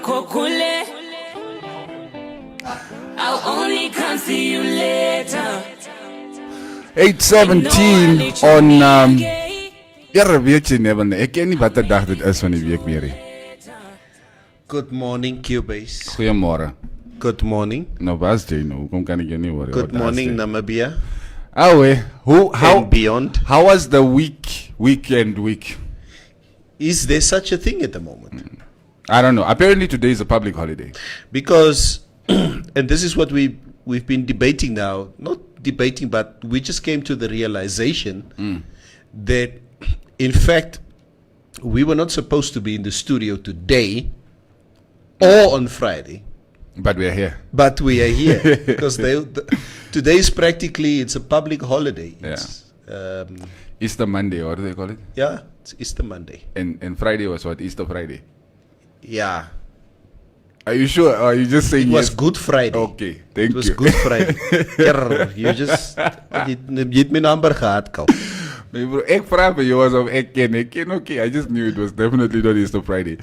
kokule. I'll only come see you later. 8:17 on weekje never. Ek ken nie wat 'n dag dit is van die week meer nie. Good morning, Cubase. Goeiemôre. Good morning. Nou was jy nou, hoekom kan ek jou nie hoor? Good morning, Namibia. How beyond? How was the weekend week? Is there such a thing at the moment? I don't know. Apparently today is a public holiday. Because, and this is what we've been debating now. Not debating, but we just came to the realization that, in fact, we were not supposed to be in the studio today or on Friday. But we are here. But we are here because today is practically, it's a public holiday. It's, Easter Monday, or what do they call it? Yeah, it's Easter Monday. And Friday was what? Easter Friday? Yeah. Are you sure? Or are you just saying it was yes? Good Friday? Okay, thank you. It was Good Friday. You just, jy het my number gehad, Kal. Ek vra vir jou asof ek ken, okay. I just knew it was definitely not Easter Friday.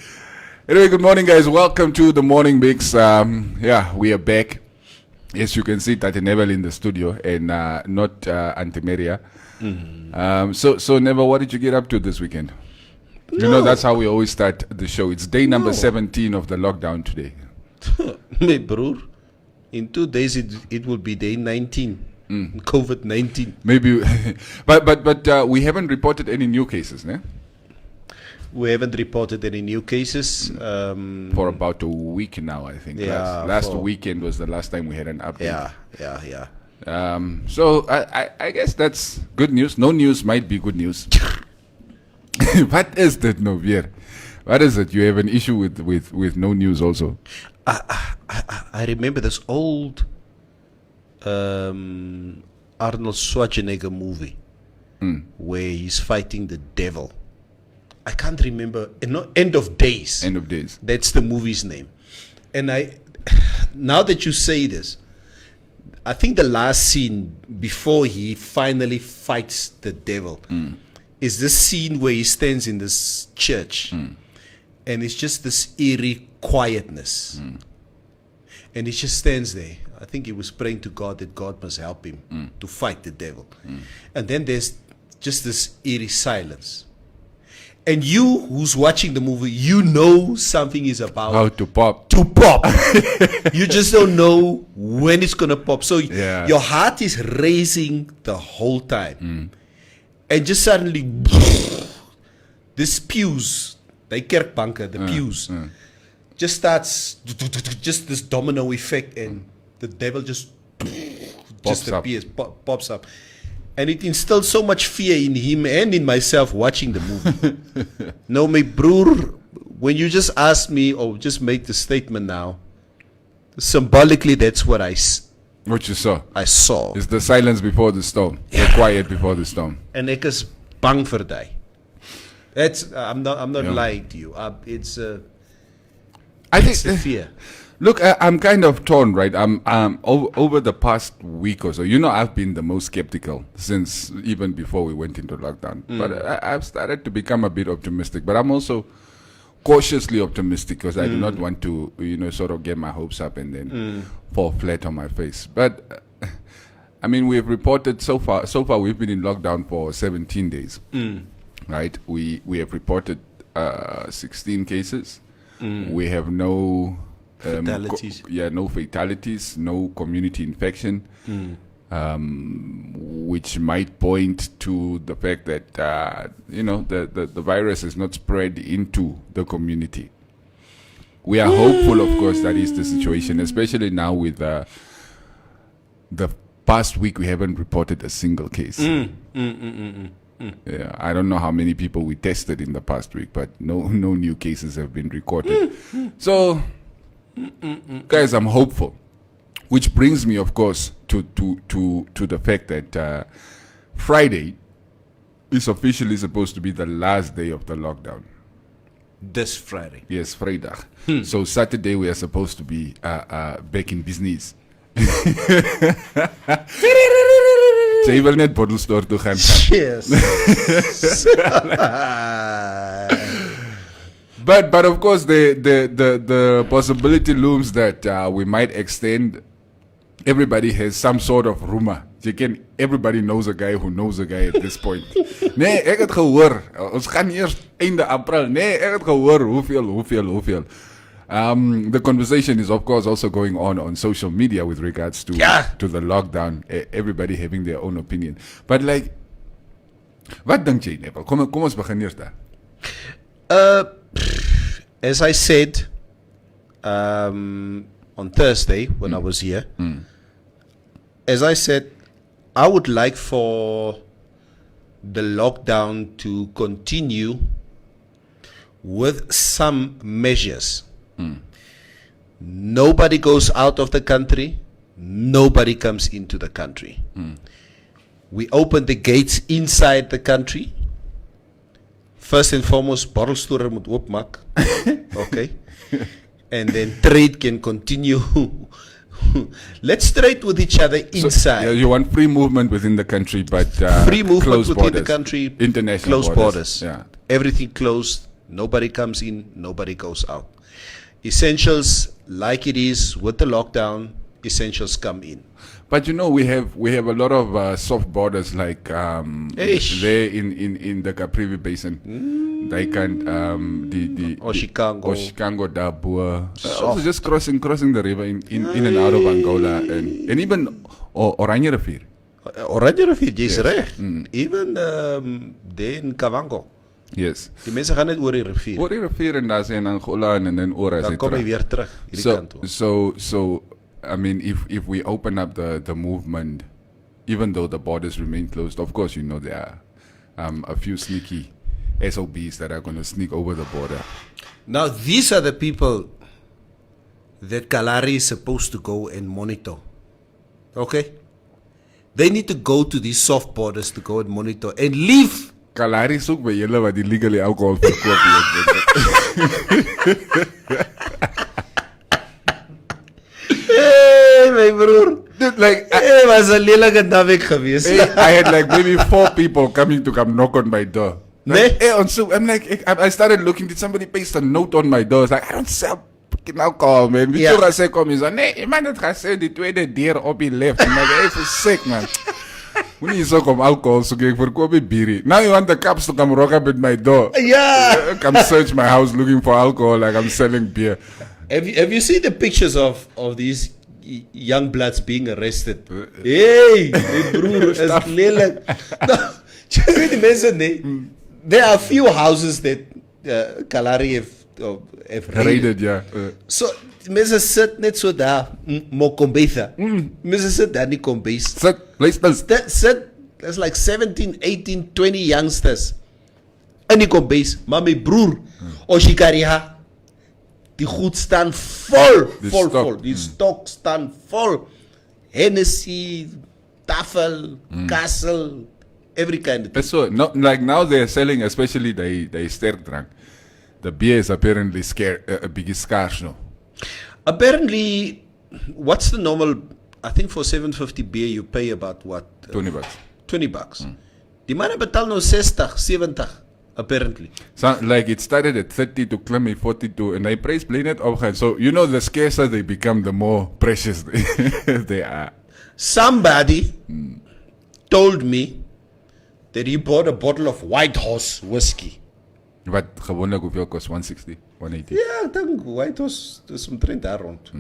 Anyway, good morning, guys. Welcome to the Morning Mix. We are back. As you can see, Tati Neville in the studio and not Auntie Maria. So Neville, what did you get up to this weekend? No. You know, that's how we always start the show. It's day number 17 of the lockdown today. My broer, in 2 days it will be day 19. COVID-19. Maybe, but we haven't reported any new cases, ne? We haven't reported any new cases for about a week now, I think. Yeah, last weekend was the last time we had an update. Yeah. So I guess that's good news. No news might be good news. What is that, Novier? What is it? You have an issue with no news also? I remember this old Arnold Schwarzenegger movie where he's fighting the devil. I can't remember. End of Days. End of Days. That's the movie's name. And now that you say this, I think the last scene before he finally fights the devil is this scene where he stands in this church and it's just this eerie quietness. And he just stands there. I think he was praying to God that God must help him to fight the devil. And then there's just this eerie silence. And you, who's watching the movie, you know something is about to pop. You just don't know when it's going to pop. So your heart is racing the whole time. And just suddenly, this pews, the kerkbanken, the pews, just starts, just this domino effect, and the devil just appears, pops up. And it instilled so much fear in him and in myself watching the movie. No, my broer, when you just asked me or just made the statement now, symbolically that's what what you saw. I saw. It's the silence before the storm. The quiet before the storm. And ek is bang vir die. That's I'm not lying to you. It's the fear. Look, I'm kind of torn, right? I'm over the past week or so. You know, I've been the most skeptical since even before we went into lockdown. But I've started to become a bit optimistic. But I'm also cautiously optimistic because I do not want to, sort of get my hopes up and then fall flat on my face. But I mean, we've reported so far we've been in lockdown for 17 days, right? We have reported 16 cases. We have no fatalities. No fatalities, no community infection, which might point to the fact that the virus is not spread into the community. We are hopeful, of course, that is the situation, especially now with the past week we haven't reported a single case. Yeah, I don't know how many people we tested in the past week, but no new cases have been recorded. So, guys, I'm hopeful, which brings me, of course, to the fact that Friday is officially supposed to be the last day of the lockdown. This Friday. Yes, Friday. So Saturday we are supposed to be back in business. So jy wil net bottle store toe gaan. Yes. But of course, the possibility looms that we might extend. Everybody has some sort of rumor. Everybody knows a guy who knows a guy at this point. Nee, ek het gehoor. Ons gaan eers einde April. Nee, ek het gehoor hoeveel. The conversation is of course also going on social media with regards to the lockdown. Everybody having their own opinion. But like, wat dink jy, Nepal? Kom ons begin eers daar. As I said on Thursday when I was here, as I said, I would like for the lockdown to continue with some measures. Nobody goes out of the country. Nobody comes into the country. We open the gates inside the country. First and foremost, bottle store moet oopmaak. Okay. And then trade can continue. Let's trade with each other inside. So, you want free movement within the country, but free movement within borders, the country, international closed borders. Yeah. Everything closed. Nobody comes in. Nobody goes out. Essentials, like it is with the lockdown, essentials come in. But you know, we have a lot of soft borders, like there in the Caprivi Basin. They can the Oshikango Dabua, also just crossing the river in and out of Angola and even Oranje Rivier. Oranje Rivier, jy's reg. Even there in Kavango. Yes. Die mense gaan net oor die rivier. Oor die rivier en daar is in Angola en dan oor as dan kom jy weer terug hierdie kant toe. So I mean, if we open up the movement, even though the borders remain closed, of course, you know, there are a few sneaky SOBs that are going to sneak over the border. Now, these are the people that Kalari is supposed to go and monitor. Okay? They need to go to these soft borders to go and monitor and leave. Kalari soek by julle wat illegally alcohol verkoop. Hey, my broer. Dude, like, was 'n lelike naweek geweest. I had like maybe 4 people coming to come knock on my door. Like, I'm like, I started looking. Did somebody paste a note on my door? It's like, I don't sell fucking alcohol, man. Wie jy sê kom is, nee, man het gesê die tweede deur op die left. I'm like, hey, for sick, man. When you so come alcohol, so ik verkoop bier. Now you want the cops to come rock up at my door. Yeah. Come search my house looking for alcohol like I'm selling beer. Have you seen the pictures of these young bloods being arrested? Hey, broer, is lelijk. No, just weet die mense nee. There are a few houses that Kalari have raided. Yeah. So mense sit net so daar, mokombetha. Mense sit daar nie kombees. Sit, there's like 17, 18, 20 youngsters in die kombees. Maar my broer, Oshikariha, die goed staan vol. Die stok staan vol. Hennessy, Tafel, Castle, every kind of thing. So, no, like now they're selling, especially the sterk drank. The beer is apparently a big scarce now. Apparently, what's the normal? I think for 750 beer you pay about what? $20. $20. Die manne betaal nou 60, 70. Apparently. So, like it started at 30 to climb 42 and they price blame it over. So you know the scarcer they become, the more precious they are. Somebody told me that he bought a bottle of White Horse whiskey. Wat gewoonlik hoeveel kost? 160, 180? Ja, ek dink White Horse is omtrent daar rond.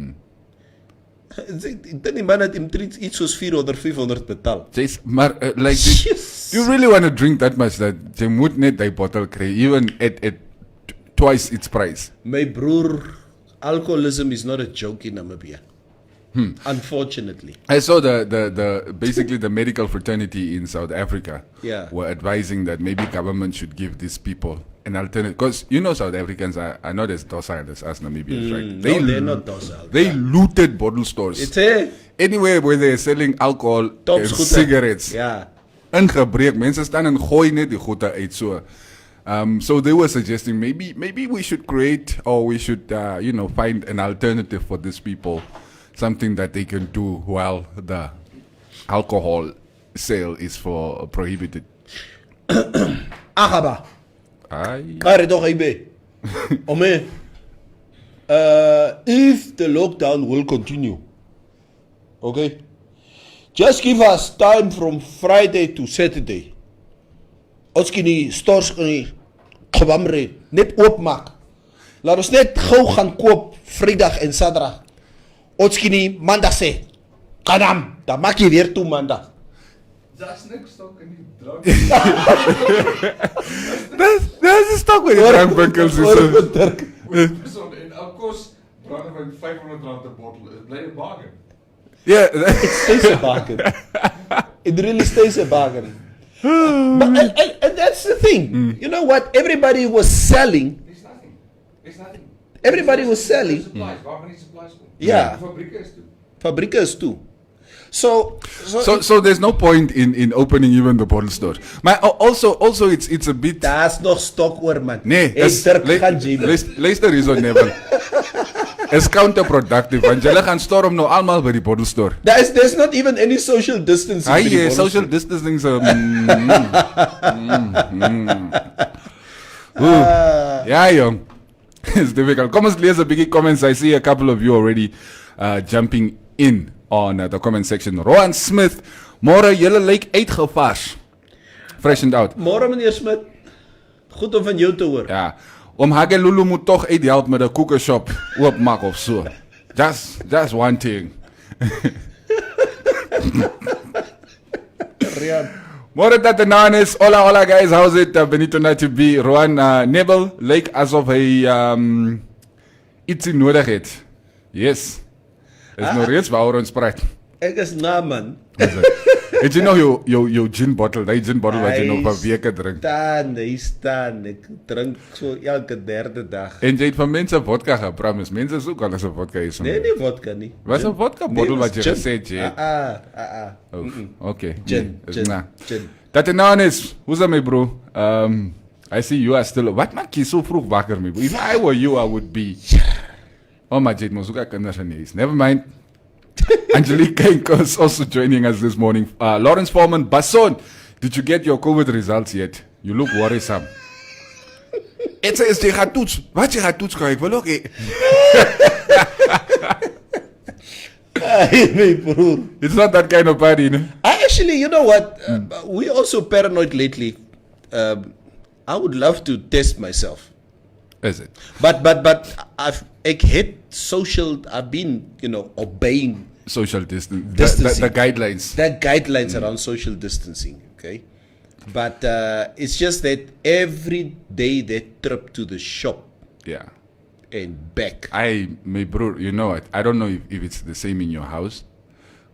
Ek dink die man het iets soos 400, 500 betaal. Maar like you really want to drink that much that jy moet net die bottle kry, even at twice its price. My broer, alcoholism is not a joke in Namibia. Unfortunately. I saw the basically the medical fraternity in South Africa were advising that maybe government should give these people an alternative, because you know South Africans are not as docile as us Namibians, right? They're not docile. They looted bottle stores. Anywhere where they're selling alcohol and cigarettes. Yeah. Ingebreek, mense staan en gooi net die goede uit so. So they were suggesting maybe we should create, or we should find an alternative for these people, something that they can do while the alcohol sale is prohibited. Agaba. Ai. Kare toch ibe. Oh man, if the lockdown will continue, okay, just give us time from Friday to Saturday. Ons kan die stores kan die gebamre net oopmaak. Laat ons net gou gaan koop Vrydag en Saterdag. Ons kan nie Maandag sê. Kanam, dan maak jy weer toe Maandag. That's next stock in die drank. That's a stock with the drankwinkels. So in our course, brand van R500 a bottle. It bly 'n bargain. Yeah, it stays a bargain. It really stays a bargain. But and that's the thing. You know what? Everybody was selling. There's nothing. There's nothing. Everybody was selling. Supplies. Waar gaan die supplies kom? Yeah. Fabriekers too. So there's no point in opening even the bottle store. Maar also it's a bit. Daar's nog stok oor man. Nee, luister hierso Neville. It's counterproductive. Want julle gaan storm nou almal by die bottle store. There's not even any social distancing. Social distancing. Ja, jong. It's difficult. Kom ons lees 'n bietjie comments. I see a couple of you already jumping in on the comment section. Rowan Smith, môre julle lyk uitgevars. Freshened out. Môre meneer Smith. Goed om van jou te hoor. Ja. Om Hagelulu moet toch help met 'n koekenshop oopmaak of so. Just one thing. Môre dat is. Hola guys, how's it? Benito to be. Rowan Nebel lyk asof hy ietsie nodig het. Yes. Is nou reeds waaroor ons praat. Ek is man. Het jy nog jou gin bottle, die gin bottle wat jy nog vir weke drink? Hy staan, ek drink so elke derde dag. En jy het van mense vodka gepromise, mense soek al as 'n vodka is. Nee, nie vodka nie. Was 'n vodka bottle wat jy gesê het jy? Okay. Gin. Tatanis, who's my bro? I see you are still, wat maak jy so vroeg wakker my bro? If I were you, I would be. Oh my God, mosuka kinders en niks. Never mind. Angelique Kenko is also joining us this morning. Lawrence Foreman, Basson, did you get your COVID results yet? You look worrisome. It says jy gaan toets. Wat jy gaan toets kry? Ek wil ook my broer. It's not that kind of party, no? Actually, you know what? We also paranoid lately. I would love to test myself. Is it? But I've been, obeying social distancing. The guidelines. The guidelines around social distancing, okay? But it's just that every day that trip to the shop. Yeah. And back. My bro, you know what? I don't know if it's the same in your house,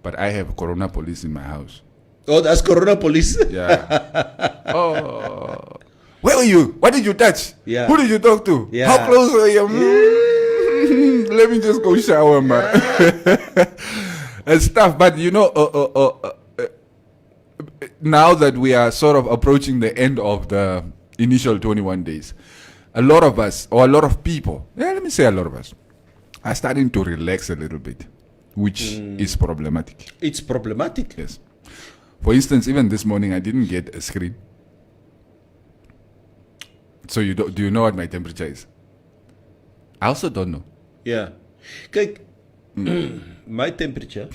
but I have Corona police in my house. Oh, that's Corona police? Yeah. Oh. Where were you? What did you touch? Yeah. Who did you talk to? Yeah. How close were you? Let me just go shower, man. And stuff. But now that we are sort of approaching the end of the initial 21 days, a lot of us, or a lot of people, let me say a lot of us, are starting to relax a little bit, which is problematic. It's problematic? Yes. For instance, even this morning, I didn't get a screen. So do you know what my temperature is? I also don't know. Yeah. Kijk, my temperature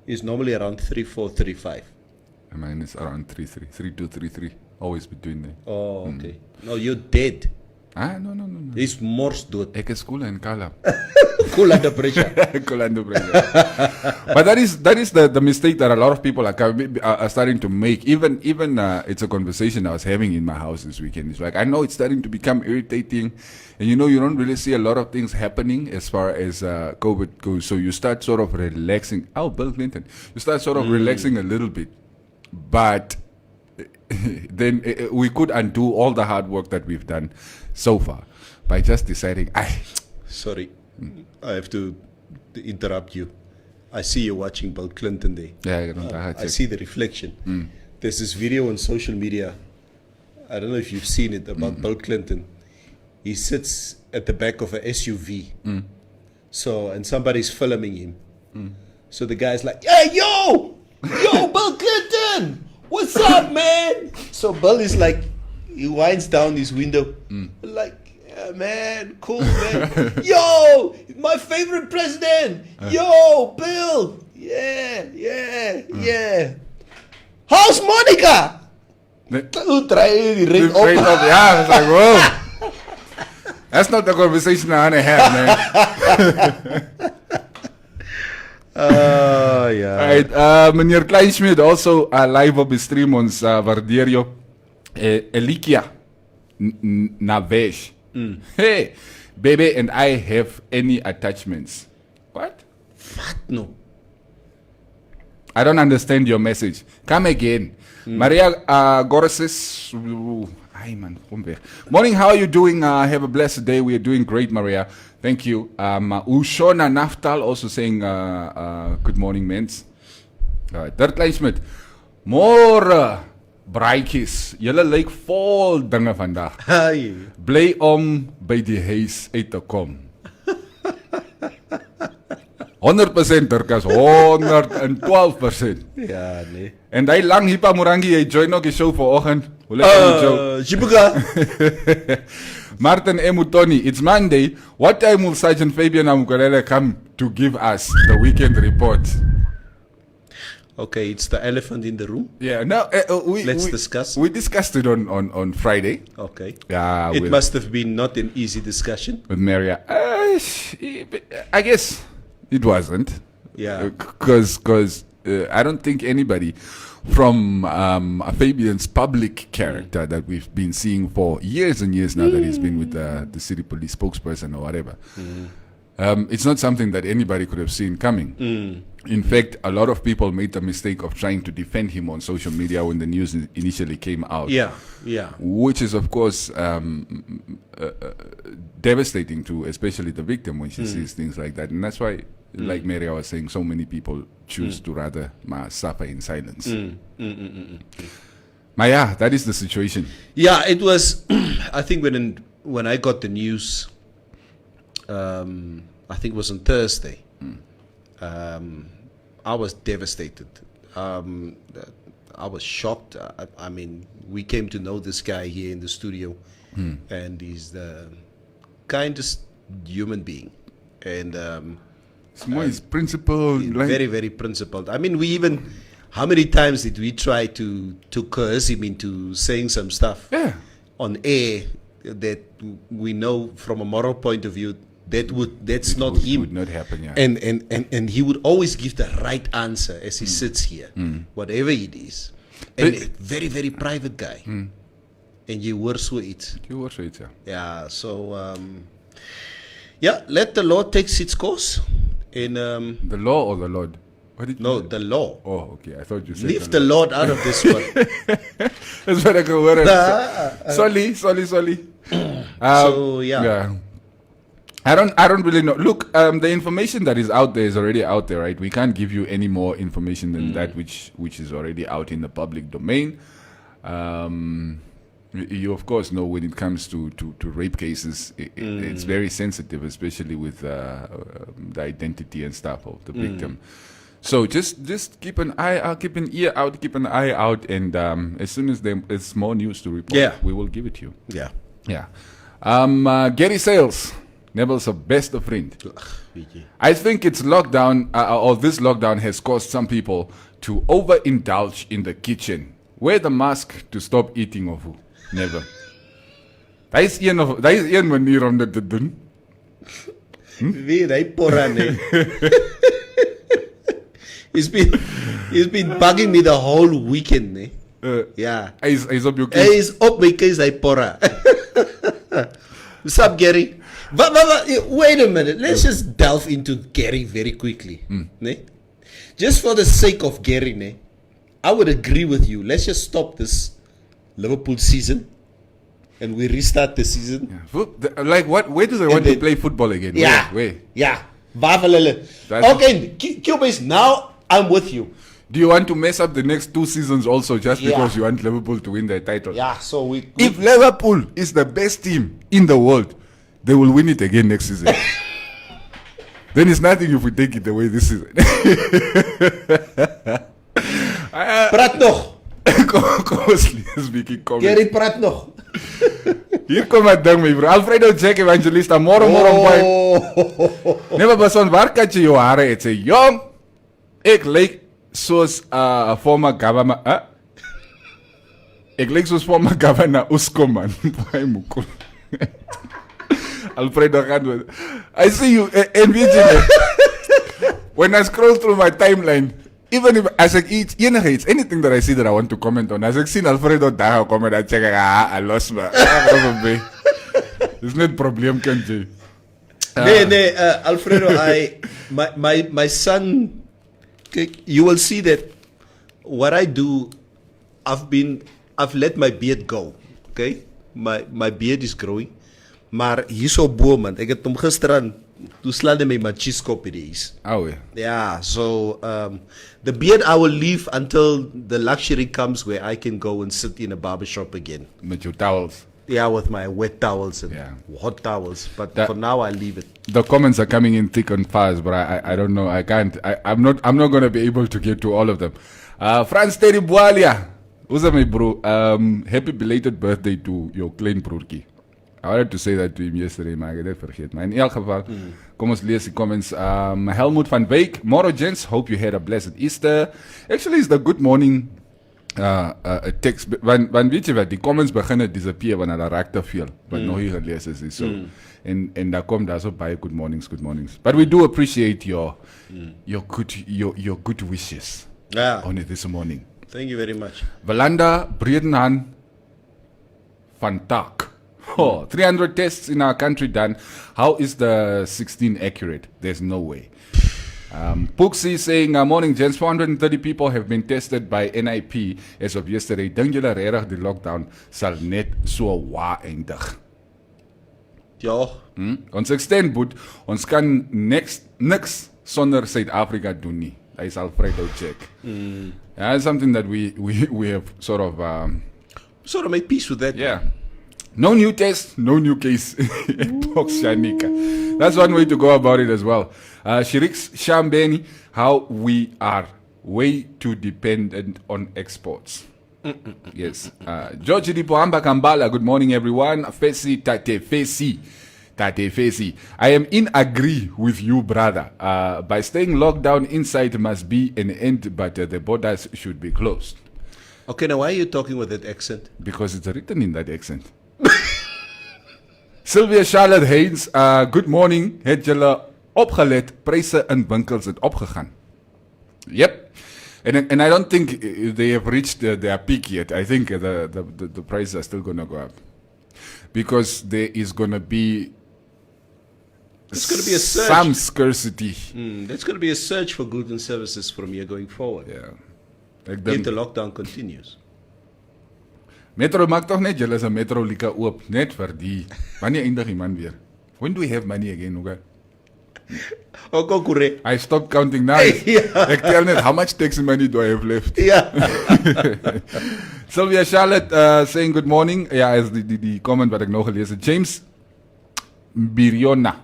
is normally around 34, 35. And mine is around 32, 33. Always between there. Oh, okay. No, you're dead. No. It's Mors dood. Ek is cool and calm. Cool under pressure. Cool under pressure. But that is the mistake that a lot of people are starting to make. Even it's a conversation I was having in my house this weekend. It's like, I know it's starting to become irritating, and you don't really see a lot of things happening as far as COVID goes. So you start sort of relaxing. Oh, Bill Clinton. You start sort of relaxing a little bit, but then we could undo all the hard work that we've done so far by just deciding, sorry, I have to interrupt you. I see you watching Bill Clinton there. Yeah, I see the reflection. There's this video on social media. I don't know if you've seen it about Bill Clinton. He sits at the back of a SUV. So, and somebody's filming him. So the guy's like, "Hey, yo, Bill Clinton, what's up, man?" So Bill is like, he winds down his window, like, Yeah, man, cool, man. Yo, my favorite president. Yo, Bill. Yeah. How's Monica? Toen draai je die ring op. Yeah, it's like, whoa. That's not the conversation I want to have, man. Ja. Alright, meneer Kleinschmidt, also live op de stream, ons waardeer je. Elikia Navesh. Hey, baby, and I have any attachments. What? Wat no? I don't understand your message. Come again. Maria Gorsis. Hi, man. Morning, how are you doing? Have a blessed day. We are doing great, Maria. Thank you. Ushona Naftal also saying good morning, mens. Dirk Kleinschmidt. More braaitjies. Julle lyk vol dinge vandag. Hey. Bly om by die huis uit te kom. 100% Dirkas, 112%. Ja, nee. En hy lang Hipa Morangi, hy join ook die show vanoggend. Hoe lekker die show. Jibuka. Martin Emutoni, it's Monday. What time will Sergeant Fabian Amukarele come to give us the weekend report? Okay, it's the elephant in the room. Yeah, no, Let's discuss. We discussed it on Friday. Okay. Yeah, It must have been not an easy discussion. with Maria. I guess it wasn't. Yeah. Because I don't think anybody from Fabian's public character that we've been seeing for years and years now that he's been with the city police spokesperson or whatever. It's not something that anybody could have seen coming. In fact, a lot of people made the mistake of trying to defend him on social media when the news initially came out. Yeah. Which is, of course, devastating to especially the victim when she sees things like that. And that's why, like Maria was saying, so many people choose to rather suffer in silence. But yeah, that is the situation. Yeah, it was. I think when I got the news, I think it was on Thursday. I was devastated. I was shocked. I mean, we came to know this guy here in the studio, and he's the kindest human being, and He's principled. very, very principled. I mean, how many times did we try to coerce him into saying some stuff on air that we know from a moral point of view that's not him. Would not happen, yeah. And he would always give the right answer as he sits here, whatever it is. And a very, very private guy. And you were so it. Yeah. Yeah, so let the law take its course. And The law or the Lord? What did you say? the law. Oh, okay. I thought you said Leave the Lord out of this one. That's what I go with. Sorry. So yeah. I don't really know. Look, the information that is out there is already out there, right? We can't give you any more information than that which is already out in the public domain. You of course know when it comes to rape cases, it's very sensitive, especially with the identity and stuff of the victim. So just keep an eye out, keep an ear out, keep an eye out, and as soon as there's more news to report, we will give it to you. Yeah. Gary Sales, Neville's best of friend. I think it's lockdown, or this lockdown has caused some people to overindulge in the kitchen. Wear the mask to stop eating of who? Never. Daar is een manier om dit te doen. Weer hy porra nee. He's been bugging me the whole weekend nee. Yeah. Hy's op jou case. Hy is op my case, hy porra. What's up, Gary? Wait a minute. Let's just delve into Gary very quickly. Nee? Just for the sake of Gary, nee, I would agree with you. Let's just stop this Liverpool season and we restart the season. Yeah. Like what? Where do they want to play football again? Yeah. Where? Yeah. Okay, Cubase, now I'm with you. Do you want to mess up the next 2 seasons also just because you want Liverpool to win their title? Yeah, so if Liverpool is the best team in the world, they will win it again next season. Then it's nothing if we take it away this season. Praat nog. Kom ons lees 'n bietjie comments. Gary, praat nog. Hier kom het ding, my bro. Alfredo Jack Evangelista, moro boy. Never person, waar kat je jou hare het? Sê, jong, ek lyk soos former government, ek lyk soos former governor Usko, man. Boy, mukul. Alfredo gaan I see you, en weet jy, when I scroll through my timeline, even if as ek iets, anything that I see that I want to comment on, as ek sien Alfredo daar comment, dan check ek, I lost my. Dis net probleem, kan jy. Nee, Alfredo, my son, you will see that what I do, I've let my beard go, okay? My beard is growing, maar hier so bo, man, ek het hom gisteraan, toe slaan hy my machiskop ineens. Oh, yeah. Yeah, so the beard I will leave until the luxury comes where I can go and sit in a barbershop again. Met your towels. Yeah, with my wet towels and hot towels. But for now, I leave it. The comments are coming in thick and fast, but I don't know. I can't. I'm not going to be able to get to all of them. Frans Terry Boalia. Who's my bro? Happy belated birthday to your klein broertjie. I wanted to say that to him yesterday, maar ek het dit vergeet. Maar in elk geval, kom ons lees die comments. Helmut van Beek. Moro gents, hope you had a blessed Easter. Actually, it's the good morning text. Want weet jy wat, die comments beginnen disappear wanneer daar raak te veel. Wat nog hier gelees is. So. En daar kom daar so baie good mornings. But we do appreciate your good wishes on this morning. Thank you very much. Valanda Bredenhan van Tak. 300 tests in our country done. How is the 16 accurate? There's no way. Puxi saying, morning gents, 430 people have been tested by NIP as of yesterday. Dink julle regtig die lockdown sal net so waar eindig? Ja. Ons extend boet, ons kan niks sonder Suid-Afrika doen nie. Hy is Alfredo Jack. Yeah, it's something that we have sort of made peace with that. Yeah. No new test, no new case. Shanika. That's one way to go about it as well. Shirix Shambeni, how we are way too dependent on exports. Yes. George Dipoamba Kambala, good morning everyone. Fesi Tate Fesi. I am in agree with you, brother. By staying locked down inside must be an end, but the borders should be closed. Okay, now why are you talking with that accent? Because it's written in that accent. Sylvia Charlotte Haynes, good morning. Het julle opgelet, pryse in winkels het opgegaan. Yep. And I don't think they have reached their peak yet. I think the prices are still going to go up. Because there is going to be a surge. Some scarcity. There's going to be a surge for goods and services from here going forward. Yeah. If the lockdown continues. Metro maak toch net, julle is 'n Metro Lika oop, net vir die. Wanneer eindig die man weer? When do we have money again, okay? Okokure. I stopped counting now. Ek tel net, how much taxi money do I have left? Yeah. Sylvia Charlotte saying good morning. Ja, is die comment wat ek nog gelees het. James Biriona.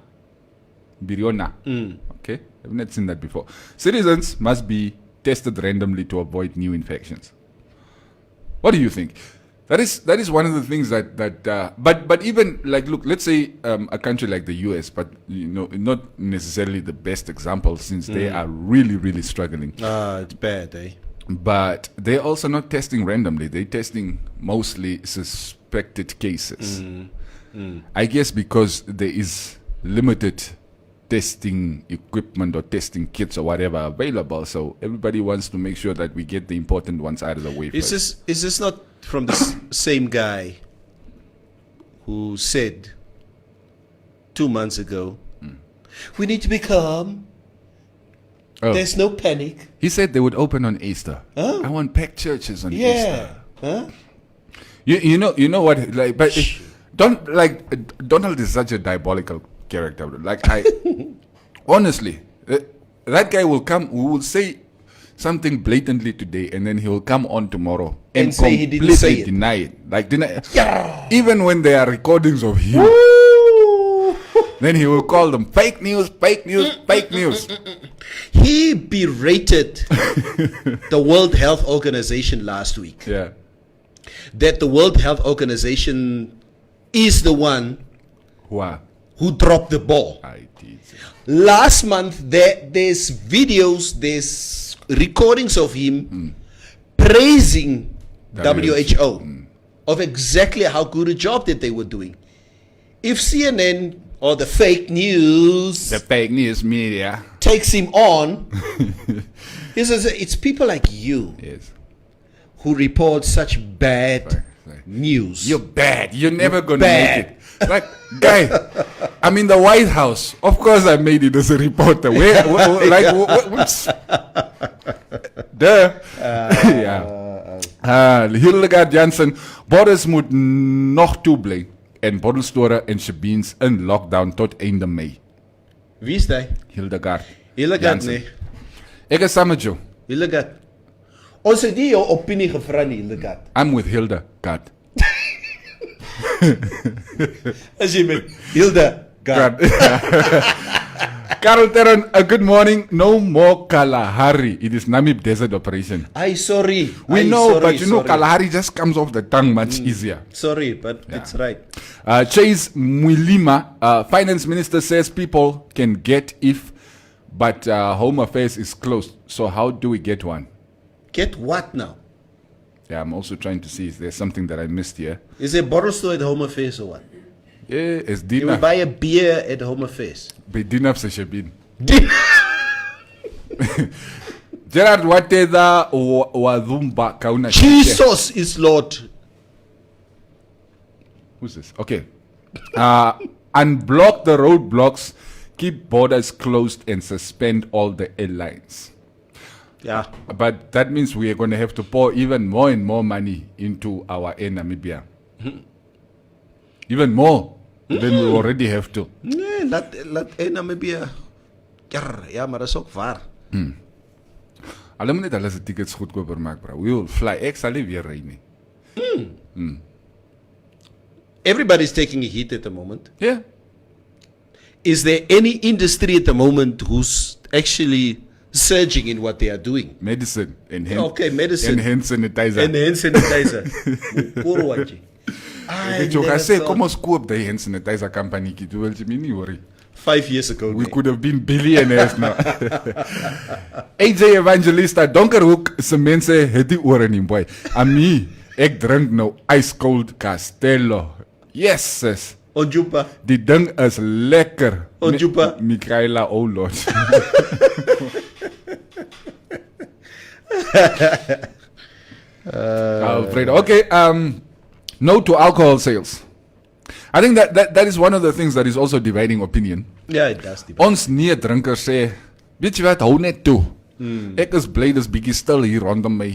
Okay, I've not seen that before. Citizens must be tested randomly to avoid new infections. What do you think? That is one of the things but even like, look, let's say a country like the US, but not necessarily the best example since they are really, really struggling. It's bad, eh? But they're also not testing randomly. They're testing mostly suspected cases. I guess because there is limited testing equipment or testing kits or whatever available, so everybody wants to make sure that we get the important ones out of the way first. Is this not from the same guy who said 2 months ago, we need to be calm, there's no panic? He said they would open on Easter. I want packed churches on Easter. You know what, like, but Donald is such a diabolical character. Like, honestly, that guy will come, we will say something blatantly today, and then he will come on tomorrow and say he didn't say it. deny it. Like, even when there are recordings of him, then he will call them fake news. He berated the World Health Organization last week. Yeah. That the World Health Organization is the one Wow. who dropped the ball. I did. Last month, there's videos, there's recordings of him praising WHO of exactly how good a job that they were doing. If CNN or the fake news The fake news media. takes him on, he says it's people like you Yes. who report such bad news. You're bad. You're never gonna bad. make it. Like, guy, I'm in the White House. Of course, I made it as a reporter. What's duh? Yeah. Hildegard Jansen, borders moet nog toe bly en borrelstore en shebeens in lockdown tot einde Mei. Wie is hij? Hildegard. Hildegard, Jansen. nee. Ek is saam met jou. Hildegard. Ons het nie jou opinie gevra nie, Hildegard. I'm with Hildegard. As jy met Hildegard. Carol Terran, good morning. No more Kalahari. It is Namib Desert Operation. Sorry. We know, sorry, but you know, sorry. Kalahari just comes off the tongue much easier. Sorry, but it's right. Chase Mwilima, Finance Minister says people can get if, but Home Affairs is closed. So how do we get one? Get what now? Yeah, I'm also trying to see if there's something that I missed here. Is there a bottle store at Home Affairs or what? Yeah, it's You will Dina. buy a beer at Home Affairs. By Dina Seshabin. Gerard Wateda Wazumba Kauna. Jesus is Lord. Who's this? Okay. Unblock the roadblocks, keep borders closed, and suspend all the airlines. Yeah. But that means we are going to have to pour even more and more money into our air Namibia. Even more than we already have to. Nee, laat Namibia. Ja, maar dat is ook waar. Hulle moet net hulle se tickets goedkoper maak, bro. We will fly. Ek sal nie weer ry nie. Everybody's taking a hit at the moment. Yeah. Is there any industry at the moment who's actually surging in what they are doing? Medicine and hand, Okay, medicine. and hand sanitizer. And hand sanitizer. Korwaji. Ek jou gesê kom ons koop daai hand sanitizer kampanietjie. Toe wil jy my nie hoor nie. 5 years ago. We could have been billionaires now. AJ Evangelista, Donkerhoek se mense het die ore nie, boy. Ami, ek drink nou ice cold Castello. Yes, sis. Onjupa. Die ding is lekker. Onjupa. Michaela, oh Lord. Alfredo. Okay, no to alcohol sales. I think that is one of the things that is also dividing opinion. Ja, it does. Ons nie drinkers sê, weet jy wat, hou net toe. Ek is bly dis bietjie stil hier rondom my.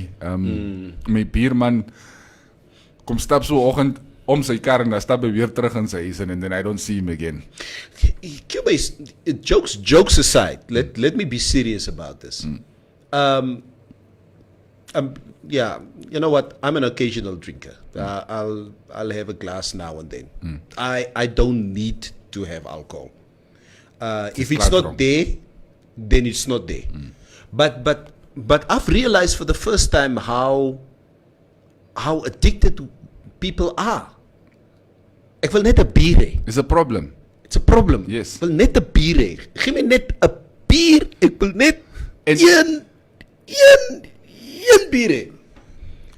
My buurman kom stap so oggend om sy kar en dan stap hy weer terug in sy huis and then I don't see him again. Cuba is jokes aside. Let me be serious about this. Yeah, you know what? I'm an occasional drinker. I'll have a glass now and then. I don't need to have alcohol. If it's not there, then it's not there. But I've realized for the first time how addicted people are. Ek wil net 'n bier hê. It's a problem. It's a problem. Yes. Ek wil net 'n bier hê. Gee my net 'n bier. Ek wil net En- een bier hê.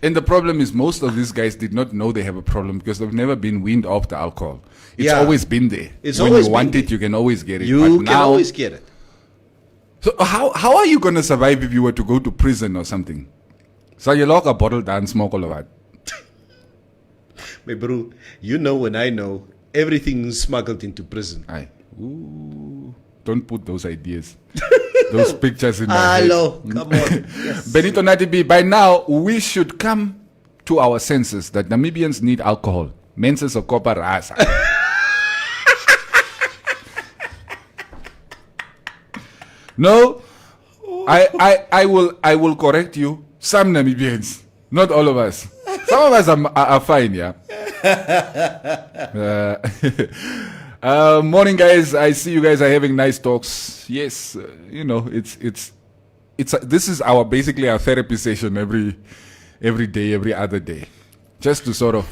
And the problem is most of these guys did not know they have a problem because they've never been weaned off the alcohol. It's Yeah. always been there. It's when always you been want it, there. you can always get it. You But can now, always get it. So how are you going to survive if you were to go to prison or something? So you lock a bottle down, smoke all of that. My bro, you know when I know, everything's smuggled into prison. Aye. Ooh, don't put those ideas, those pictures in my head. Hello, come on. Yes. Benito Natibi, by now we should come to our senses that Namibians need alcohol. Menses of copper rasa. No, I will correct you. Some Namibians, not all of us. Some of us are fine, yeah. Morning, guys. I see you guys are having nice talks. Yes, you know it's this is basically our therapy session every day, every other day, just to sort of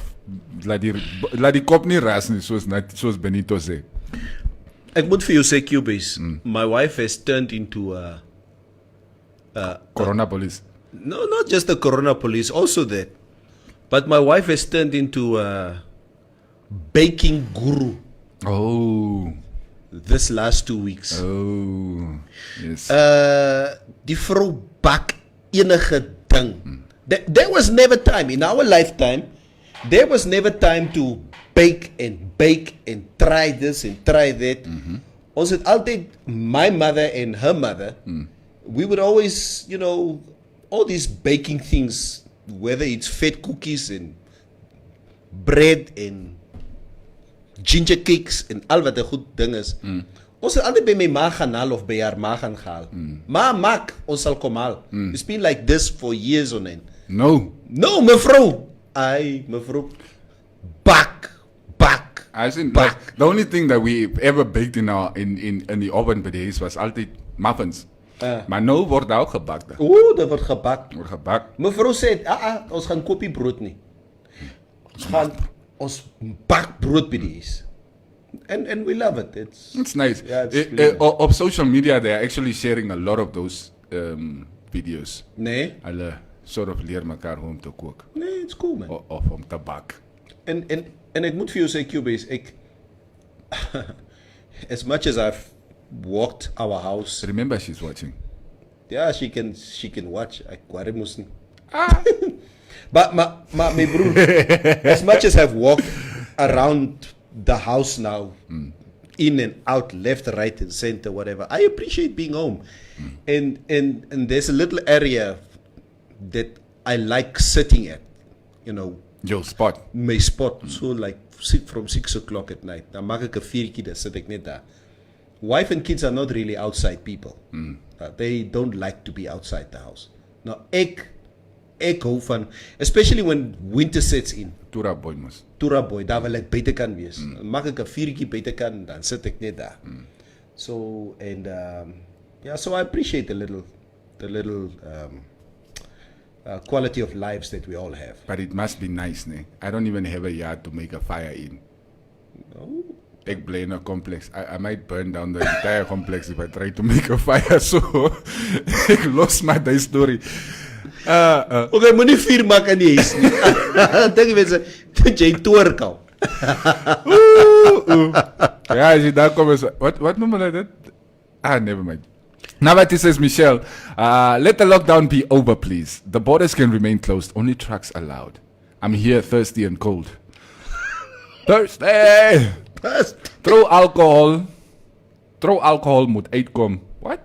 laat die kop nie ras nie, soos Benito sê. Ek moet vir jou sê, Cubase, my wife has turned into Corona police. no, not just the corona police, also that. But my wife has turned into a baking guru Oh. this last 2 weeks. Oh. Yes. Die vrou bak enige ding. There was never time in our lifetime. There was never time to bake and try this and try that. Ons het altyd, my mother and her mother, we would always, all these baking things, whether it's fat cookies and bread and ginger cakes en al wat 'n goed ding is. Ons het altyd by my ma gaan haal of by haar ma gaan haal. Ma maak, ons sal kom haal. It's been like this for years on end. No, mevrou. Mevrou. Bak. I think like, the only thing that we ever baked in the oven by the huis was altyd muffins. Maar nou word daar ook gebak. Dit word gebak. Mevrou sê, ons gaan koppie brood nie. Ons bak brood by die huis. And we love it. It's nice. Yeah, it's Op social media, they are actually sharing a lot of those videos. Nee? Hulle sort of leer mekaar hoe om te kook. Nee, it's cool, man. Of om te bak. En ek moet vir jou sê, Cubase, as much as I've walked our house, Remember, she's watching. yeah, she can watch. Ek worry mos nie. But my broer, as much as I've walked around the house now, in and out, left, right, and center, whatever, I appreciate being home. And there's a little area that I like sitting at, Your spot. my spot. So like from 6 o'clock at night. Dan maak ek 'n vuurtjie, dan sit ek net daar. Wife and kids are not really outside people. They don't like to be outside the house. Nou ek hou van, especially when winter sets in. Toera boy mos. Toera boy, daar wil ek buite kan wees. Dan maak ek 'n vuurtjie buite kan, dan sit ek net daar. So and so I appreciate the little quality of lives that we all have. But it must be nice, ne? I don't even have a yard to make a fire in. No. Ek bly in a complex. I might burn down the entire complex if I try to make a fire. So ek los my die story. Okay, moenie vuur maak in die huis nie. Dink mense, dat jy toorkal. Ja, as jy daar kom is, wat noem hulle dit? Never mind. Now that it says, Michelle, let the lockdown be over, please. The borders can remain closed. Only trucks allowed. I'm here thirsty and cold. Thursday! Throw alcohol moet uitkom. What?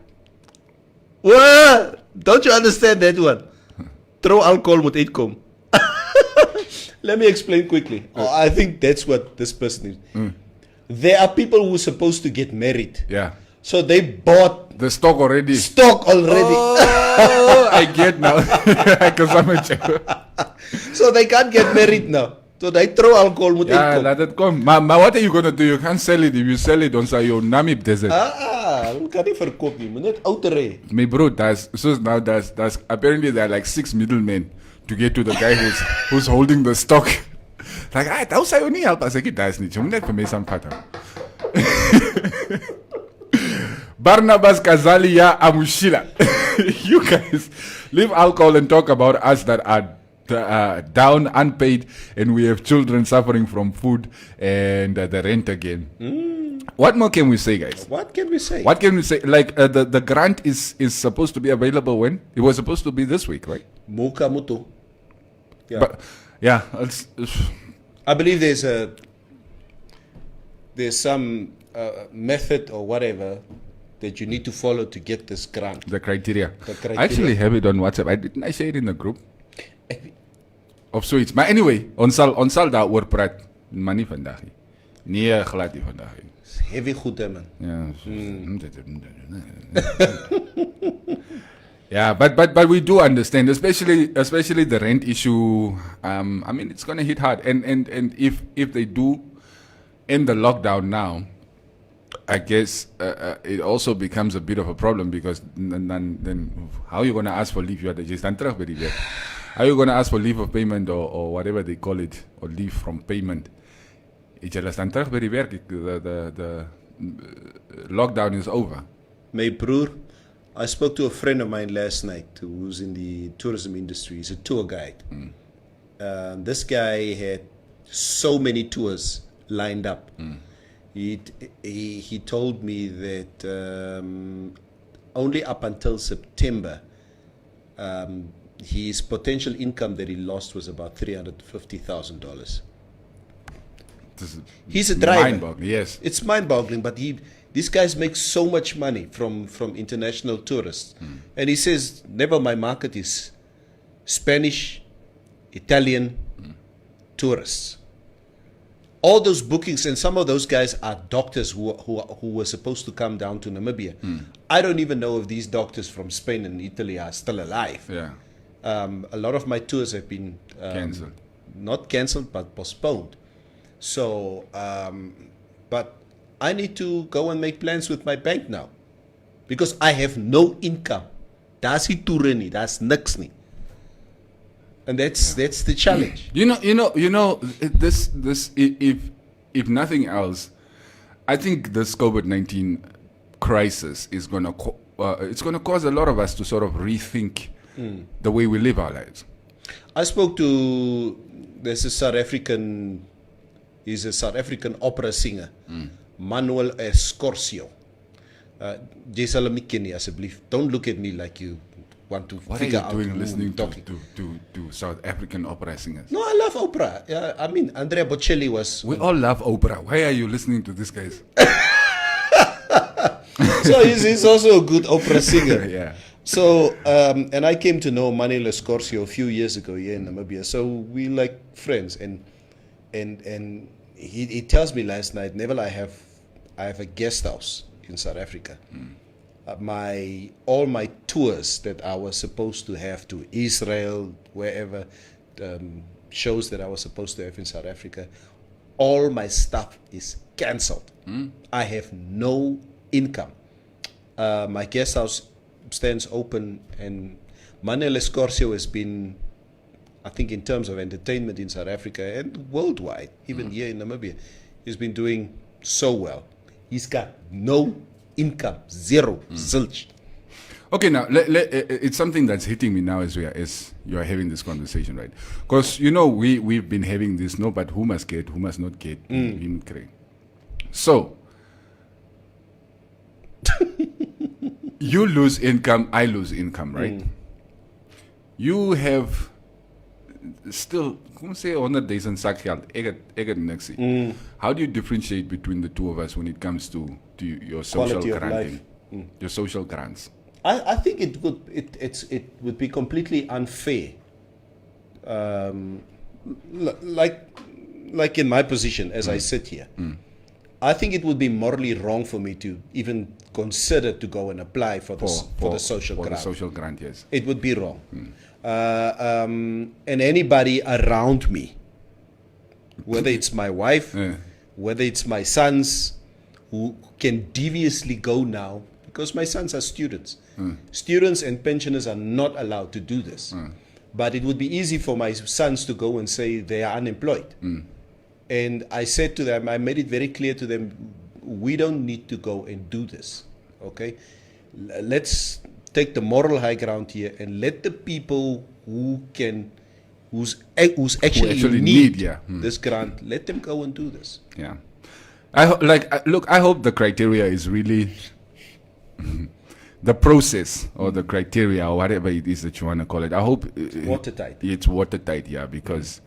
What? Don't you understand that one? Throw alcohol moet uitkom. Let me explain quickly. I think that's what this person is. There are people who are supposed to get married. Yeah. So they bought the stock already. Oh, I get now. So they can't get married now. So they throw alcohol moet yeah, uitkom. let it come. Maar what are you going to do? You can't sell it. If you sell it, dan sal jou Namib desert. Hulle kan nie verkoop nie, moet net outer hê. My bro, there's apparently there are like 6 middlemen to get to the guy who's holding the stock. Like, how say you nie help as ek dit is nie. Jy moet net vir my saamvat. Barnabas Kazalia Amushila. You guys leave alcohol and talk about us that are down, unpaid, and we have children suffering from food and the rent again. What more can we say, guys? What can we say? Like the grant is supposed to be available when? It was supposed to be this week, right? Muka mutu. Yeah. But yeah, I believe there's some method or whatever that you need to follow to get this grant. The criteria. I actually have it on WhatsApp. Didn't I say it in the group? Of zoiets. Maar anyway, ons sal daaroor praat. Maar nie vandag nie. Nee, glad nie vandag nie. Heavy goed, hè, man. Yeah, but we do understand, especially the rent issue. I mean, it's gonna hit hard, and if they do end the lockdown now, I guess it also becomes a bit of a problem because then how are you gonna ask for leave? You are just terug by die werk. Are you going to ask for leave of payment or whatever they call it, or leave from payment? Het julle staan terug by die werk? The lockdown is over. My broer, I spoke to a friend of mine last night who's in the tourism industry. He's a tour guide. This guy had so many tours lined up. He told me that only up until September, his potential income that he lost was about $350,000. He's a driver. Mind-boggling, yes. It's mind-boggling, but these guys make so much money from international tourists. And he says, never my market is Spanish, Italian tourists. All those bookings, and some of those guys are doctors who were supposed to come down to Namibia. I don't even know if these doctors from Spain and Italy are still alive. Yeah. A lot of my tours have been Cancelled. Not cancelled, but postponed. So, but I need to go and make plans with my bank now, because I have no income. That's it to nie, that's niks nie. And that's the challenge. You know. This if nothing else, I think this COVID-19 crisis is gonna cause a lot of us to sort of rethink the way we live our lives. I spoke to there's a South African. He's a South African opera singer, Manuel Escorcio. Jy sal hom nie ken nie, asseblief. Don't look at me like you want to figure out. What are you doing listening talking to South African opera singers? No, I love opera. I mean, Andrea Bocelli was. We all love opera. Why are you listening to these guys? So he's also a good opera singer. Yeah. So, and I came to know Manuel Escorcio a few years ago here in Namibia. So we like friends, and he tells me last night, Neville, I have a guest house in South Africa. All my tours that I was supposed to have to Israel, wherever, shows that I was supposed to have in South Africa, all my stuff is cancelled. I have no income. My guest house stands open, and Manuel Escorcio has been, I think, in terms of entertainment in South Africa and worldwide, even here in Namibia, he's been doing so well. He's got no income, zero, zilch. Okay, now it's something that's hitting me now as you are having this conversation, right? Because we've been having this, no, but who must get, who must not get. So you lose income, I lose income, right? You have still, kom sê 100 days in sak geld. Ek het niks. How do you differentiate between the two of us when it comes to your social Quality of granting, life. your social grants? I think it would be completely unfair. Like in my position as I sit here, I think it would be morally wrong for me to even consider to go and apply for the social grant. For the social grant, yes. It would be wrong. And anybody around me, whether it's my wife, whether it's my sons, who can deviously go now, because my sons are students. Students and pensioners are not allowed to do this. But it would be easy for my sons to go and say they are unemployed. And I said to them, I made it very clear to them, we don't need to go and do this. Okay? Let's take the moral high ground here and let the people who's actually need this grant, let them go and do this. Yeah. I hope the criteria is really the process or the criteria or whatever it is that you want to call it. I hope watertight. It's watertight, yeah, because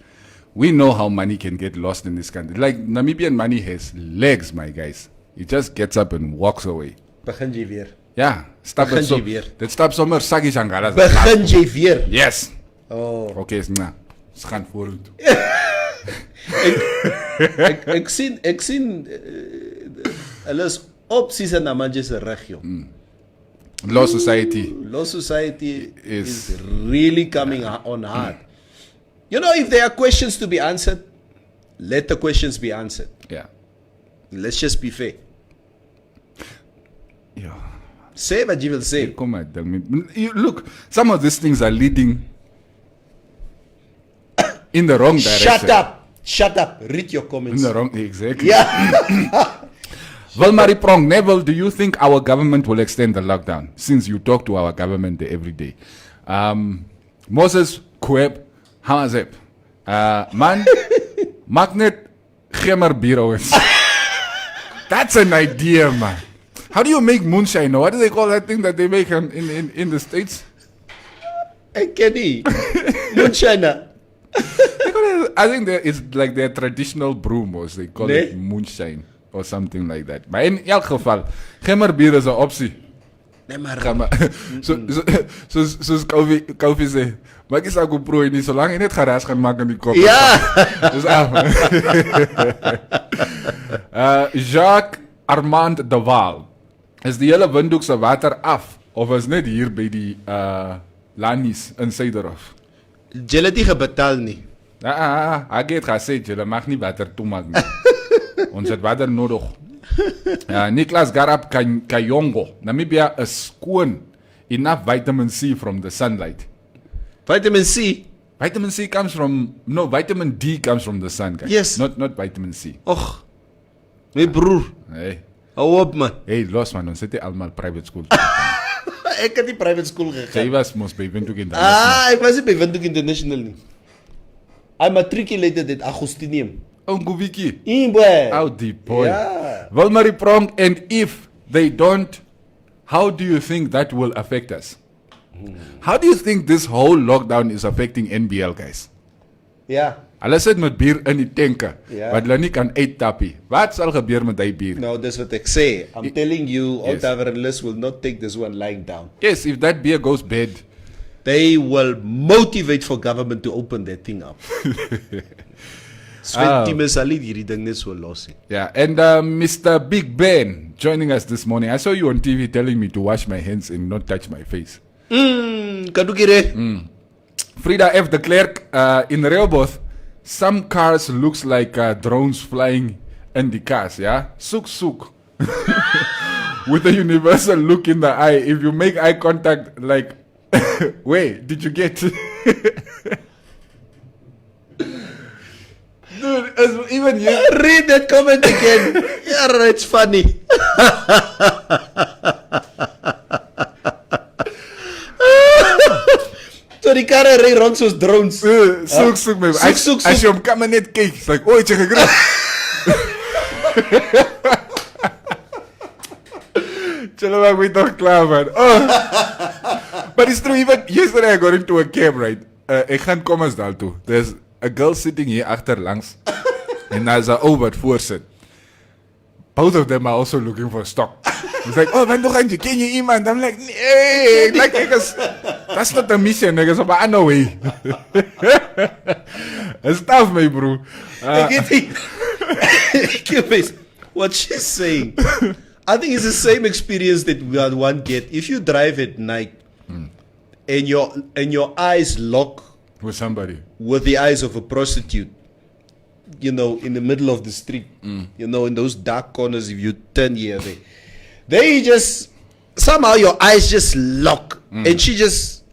we know how money can get lost in this country. Like Namibian money has legs, my guys. It just gets up and walks away. Begin jy weer. Ja, stap het so. Dit stap sommer sakkies aan galas. Begin jy weer. Yes. Oh. Okay, nou. Ons gaan vorentoe. Ek sien hulle is opsies in Namibia se regio. Law society is really coming on hard. You know, if there are questions to be answered, let the questions be answered. Yeah. Let's just be fair. Yeah. Say what you will say. Look, some of these things are leading in the wrong direction. Shut up. Read your comments. In the wrong, exactly. Yeah. Wilmarie Prong, Neville, do you think our government will extend the lockdown? Since you talk to our government every day. Moses Kweb, Hamazep. Man, Magnet Gemer Bureaus. That's an idea, man. How do you make moonshine? What do they call that thing that they make in the States? Hey, Kenny. Moonshiner. I think it's like their traditional broom, or they call it moonshine or something like that. Maar in elk geval, gemmerbier is een optie. Nee, maar... Soos Kofi sê, maak jy saak hoe prooi nie, solang jy net geraas gaan maak in die kop. Ja! Dis af. Jacques Armand de Waal. Is die hele Windhoekse water af? Of is net hier by die Lanies in Suiderhof? Julle het nie gebetaal nie. Ek het gesê, julle mag nie water toemaak nie. Ons het water nodig. Niklas Garab Kayongo. Namibia is skoon. Enough vitamin C from the sunlight. Vitamin C? Vitamin C comes from... No, vitamin D comes from the sun, guys. Yes. Not vitamin C. Och. My broer. Hey. Hou op, man. Hey, los man. Ons het allemaal private school. Ek het die private school gegaan. Jy was mos by Windhoek International. Ek was nie by Windhoek International nie. I matriculated at Agostinium. Oh, Ngubiki. Boy. Oh, deep boy. Yeah. Wilmarie Prong, and if they don't, how do you think that will affect us? How do you think this whole lockdown is affecting NBL, guys? Ja. Hulle sit met bier in die tanke, wat hulle nie kan uittappie. Wat sal gebeur met die bier? Nou, dis wat ek sê. I'm telling you, all taverners will not take this one lying down. Yes, if that beer goes bad, they will motivate for government to open that thing up. Yeah, and Mr. Big Ben joining us this morning. I saw you on TV telling me to wash my hands and not touch my face. Frida F. de Klerk, in Rehoboth, some cars looks like drones flying in the cars, yeah? Soek. With a universal look in the eye. If you make eye contact, like, wait, did you get... Dude, even you... Read that comment again. Yeah, it's funny. So die karre ry rond soos drones. Soek my. As jy hom kan maar net kyk, it's like, oh, het jy gekry? Chalo maak my toch klaar, man. Oh. But it's true, even yesterday I got into a cab, right? Ek gaan Kommersdal toe. There's a girl sitting here agterlangs. And there's a oud wat voor sit. Both of them are also looking for stock. It's like, oh, Wendogantje, ken je iemand? I'm like, nee, that's not a mission, nigga. So, I know way. It's tough, my bro. What she's saying, I think it's the same experience that one get if you drive at night and your eyes lock with somebody, with the eyes of a prostitute. You know, in the middle of the street, you know, in those dark corners, if you turn here, they just, somehow your eyes just lock, and she just,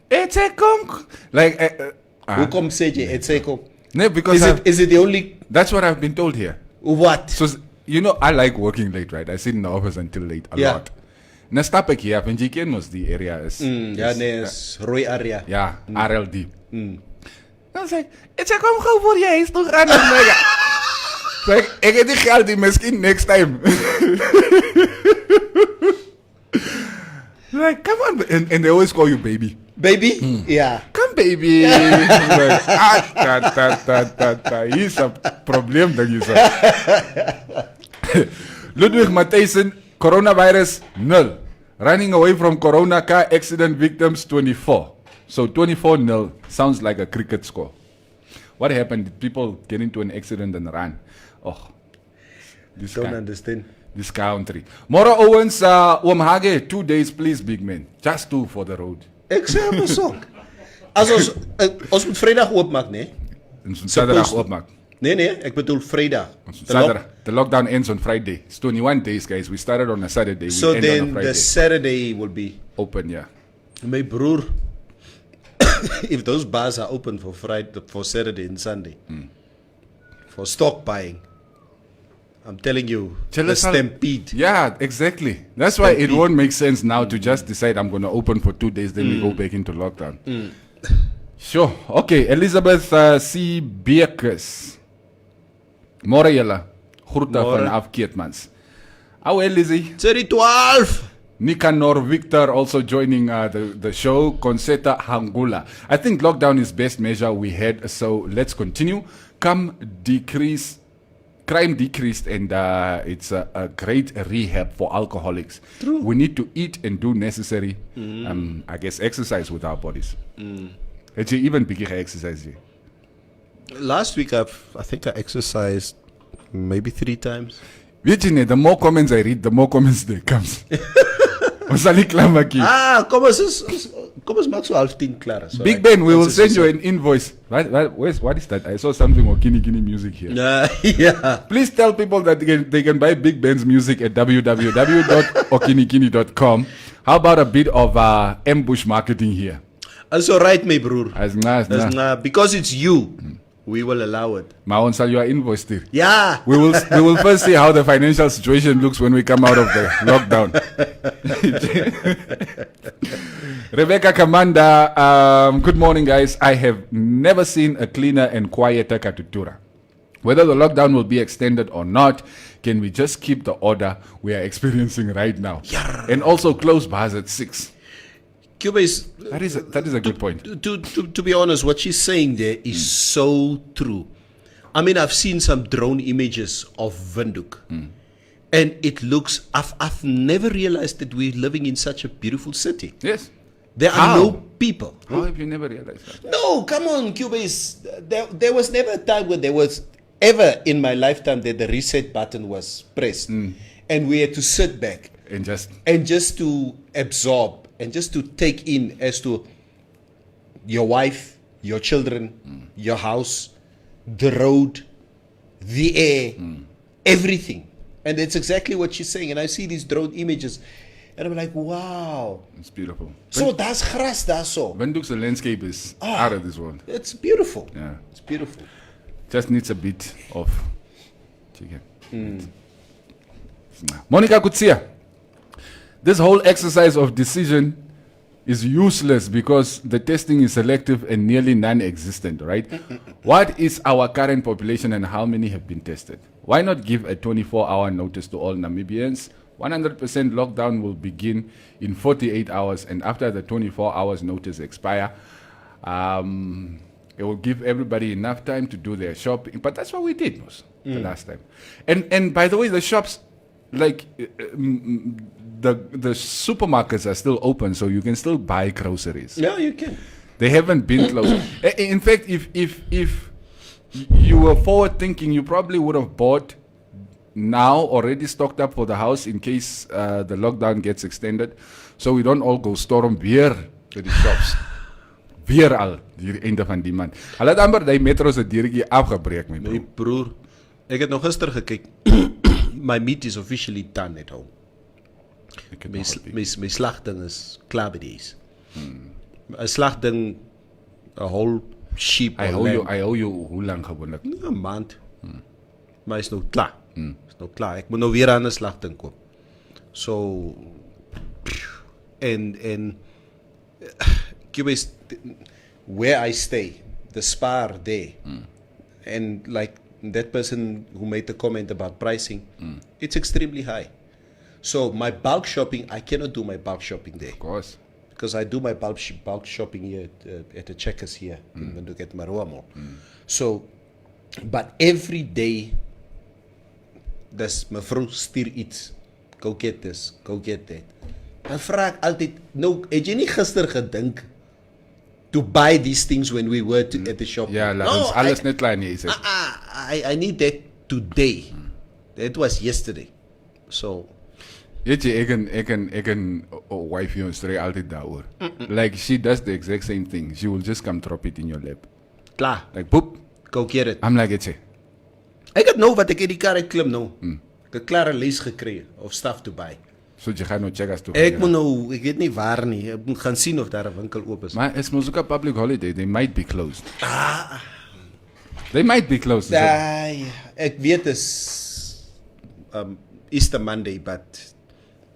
it's a conk. Like, who come say it's a conk? No, because is it the only? That's what I've been told here. What? So, you know, I like working late, right? I sit in the office until late a lot. Na stap ek hier, want jy ken ons die area is. Is Roy area. Ja, RLD. I was like, it's a kom gou voor jy huis toe gaan en mega. Like, ek het die geld die miskien next time. Like, come on, and they always call you baby. Baby? Yeah. Come baby. Like, hier's 'n probleem ding hier. Ludwig Matthijsen, coronavirus 0. Running away from corona car accident victims 24. So 24-0 sounds like a cricket score. What happened? Did people get into an accident and run? Oh, this don't understand. This country. Mora Owens, Oom Hage, 2 days please, big man. Just 2 for the road. Ek sê hom so. As ons moet Vrydag oopmaak, nee? Ons moet Saterdag oopmaak. Nee, ek bedoel Vrydag. Saturday. The lockdown ends on Friday. It's 21 days, guys. We started on a Saturday. So we end then on a Friday. The Saturday will be open, yeah. My broer if those bars are open for Saturday and Sunday, for stock buying, I'm telling you, the stampede. Yeah, exactly. That's why it won't make sense now to just decide I'm going to open for 2 days, then we go back into lockdown. Sure. Okay, Elizabeth C. Beekes. Môre julle. Groete vanaf Keetmans. Ouwe Lizzie. 12. Nicanor Victor also joining the show. Concetta Hangula. I think lockdown is best measure we had, so let's continue. Crime decreased, and it's a great rehab for alcoholics. True. We need to eat and do necessary, I guess, exercise with our bodies. Did you even begin exercise? Last week, I think I exercised maybe 3 times. Virginia, the more comments I read, the more comments there comes. Kom ons maak so half 10 klaar. So Big Ben, we will send you an invoice. What is that? I saw something of Kini music here. Yeah. Please tell people that they can buy Big Ben's music at www.okinikini.com. How about a bit of ambush marketing here? Also right, my broer. As nice. Because it's you, we will allow it. My own sal your invoice there. Yeah. We will first see how the financial situation looks when we come out of the lockdown. Rebecca Kamanda, good morning, guys. I have never seen a cleaner and quieter Katutura. Whether the lockdown will be extended or not, can we just keep the order we are experiencing right now? Yeah. And also close bars at 6. Cuba is... That is a good point. To be honest, what she's saying there is so true. I mean, I've seen some drone images of Windhoek. And it looks... I've never realized that we're living in such a beautiful city. Yes. There are no people. How have you never realized that? No, come on, Cuba is... There was never a time when there was ever in my lifetime that the reset button was pressed. And we had to sit back. And just to absorb. And just to take in as to your wife, your children, your house, the road, the air, everything. And that's exactly what she's saying. And I see these drone images. And I'm like, wow. It's beautiful. So that's gras, that's so. Windhoek's landscape is out of this world. It's beautiful. Yeah. It's beautiful. Just needs a bit of chicken. Monica Kutsia. This whole exercise of decision is useless because the testing is selective and nearly non-existent, right? What is our current population and how many have been tested? Why not give a 24-hour notice to all Namibians? 100% lockdown will begin in 48 hours, and after the 24 hours notice expire, it will give everybody enough time to do their shopping. But that's what we did the last time. And by the way, the shops, like the supermarkets are still open, so you can still buy groceries. Yeah, you can. They haven't been closed. In fact, if you were forward thinking, you probably would have bought now, already stocked up for the house in case the lockdown gets extended, so we don't all go storm weer to the shops. Weer al die einde van die maand. Hulle het amper die metro se deurtjie afgebreek, my My broer, ek het nog gister gekyk. My meat is officially done at home. My slagding is klaar by deze. 'n Slagding, a whole sheep. I owe you hoe lang gewoonlik? 'n maand. Maar is nou klaar. Is nou klaar. Ek moet nou weer aan 'n slagding koop. So en Cuba is where I stay, the Spar there. And like that person who made the comment about pricing, it's extremely high. So my bulk shopping, I cannot do my bulk shopping there. Of course. Because I do my bulk shopping here at the Checkers here in Windhoek at Maroa Mall. So, but every day, there's mevrou stuur iets. Go get this, go get that. Dan vra ek altyd, nou, het jy nie gister gedink to buy these things when we were at the shop? Ja, laat ons alles net klaar nie sê. I need that today. That was yesterday. So, weet jy, ek en wife jou strei altyd daaroor. Like, she does the exact same thing. She will just come drop it in your lap. Klaar. Like, boop. Go get it. I'm like, etjie. Ek het nou wat ek in die kar uitklim nou. Ek het klaar 'n lys gekry of stuff to buy. So jy gaan nou checkers toe. Ek moet nou, ek weet nie waar nie. Ek moet gaan sien of daar 'n winkel oop is. Maar is mos ook 'n public holiday. They might be closed. They might be closed. Ek weet is Easter Monday, but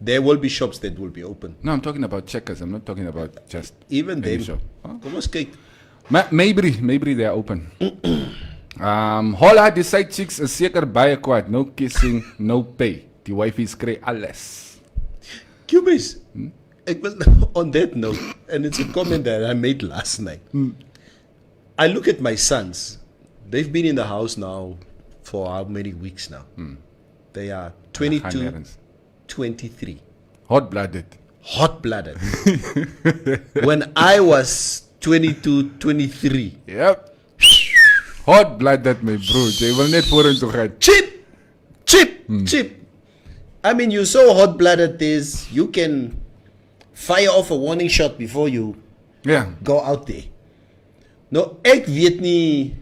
there will be shops that will be open. No, I'm talking about checkers. I'm not talking about just Even any them. shop. Huh? Kom ons kyk. Maybe they are open. Hola, die side chicks is seker baie kwaad. No kissing, no pay. Die wifey kry alles. Cubase, ek was on that note, and it's a comment that I made last night. I look at my sons. They've been in the house now for how many weeks now? They are 22, 23. Hot-blooded. Hot-blooded. When I was 22, 23. Yep. Hot-blooded, my bro. Jy wil net vorentoe gaan. Cheap. I mean, you're so hot-blooded this, you can fire off a warning shot before you go out there. No, ek weet nie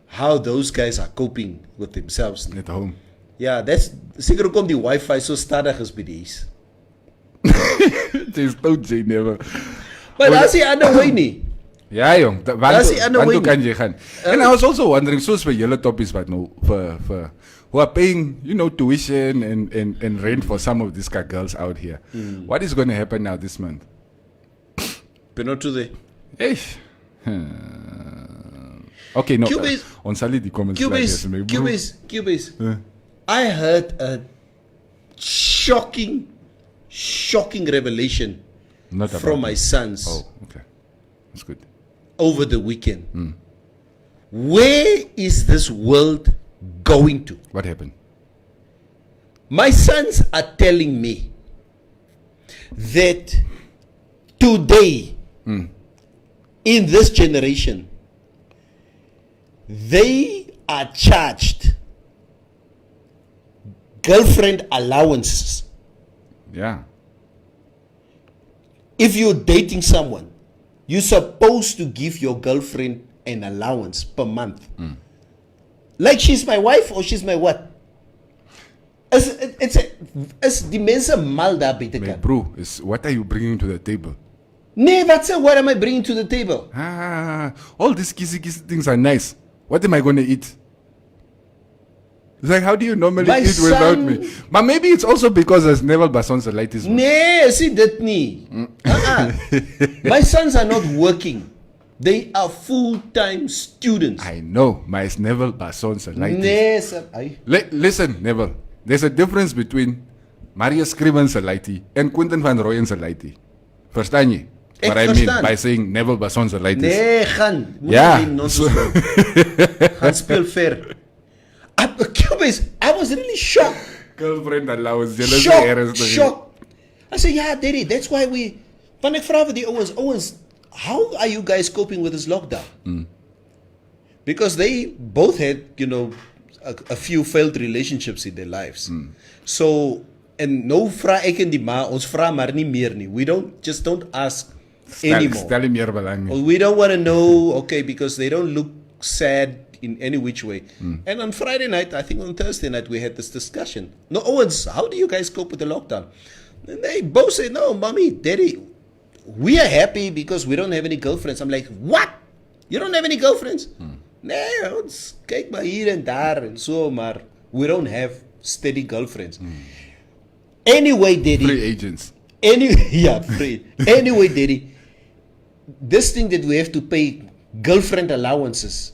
how those guys are coping with themselves. At home. Yeah, that's seker hoekom die Wi-Fi so stadig is by dies. Dis tot jy never. Maar daar's die ander way nie. Ja jong, want kan jy gaan. And I was also wondering, soos vir julle toppies wat nou vir who are paying, tuition and rent for some of these girls out here. What is going to happen now this month? Penalty. Eish. Okay, no. Cubase, on sali die comments. Cubase. I heard a shocking revelation from my sons. Oh, okay. That's good. Over the weekend. Where is this world going to? What happened? My sons are telling me that today, in this generation, they are charged girlfriend allowances. Yeah. If you're dating someone, you're supposed to give your girlfriend an allowance per month. Like she's my wife or she's my what? It's the mense mal daar buite kan. Bro, what are you bringing to the table? Nee, what am I bringing to the table? All these kissy things are nice. What am I going to eat? It's like, how do you normally eat without me? But maybe it's also because there's never basonselitis. Nee, see that nie. My sons are not working. They are full-time students. I know, maar it's never basonselitis. Nee, sir. Listen, Neville. There's a difference between Marius Scrivenselitis and Quentin van Rooyenselaitis. Verstaan jy? What I mean by saying Neville basonselitis. Nee, gaan. Ja. Gaan speel fair. I was really shocked. Girlfriend allowance. Shocked. I said, yeah, Daddy, that's why we... Van ek vra vir die ouens, how are you guys coping with this lockdown? Because they both had, a few failed relationships in their lives. So, and no vra ek en die ma, ons vra maar nie meer nie. We don't ask anymore. We don't want to know, okay, because they don't look sad in any which way. And on Friday night, I think on Thursday night, we had this discussion. No, Owens, how do you guys cope with the lockdown? And they both say, no, Mommy, Daddy, we are happy because we don't have any girlfriends. I'm like, what? You don't have any girlfriends? Nee, ons kyk maar hier en daar en so, maar we don't have steady girlfriends. Anyway, Daddy. Free agents. Free. Anyway, Daddy, this thing that we have to pay girlfriend allowances,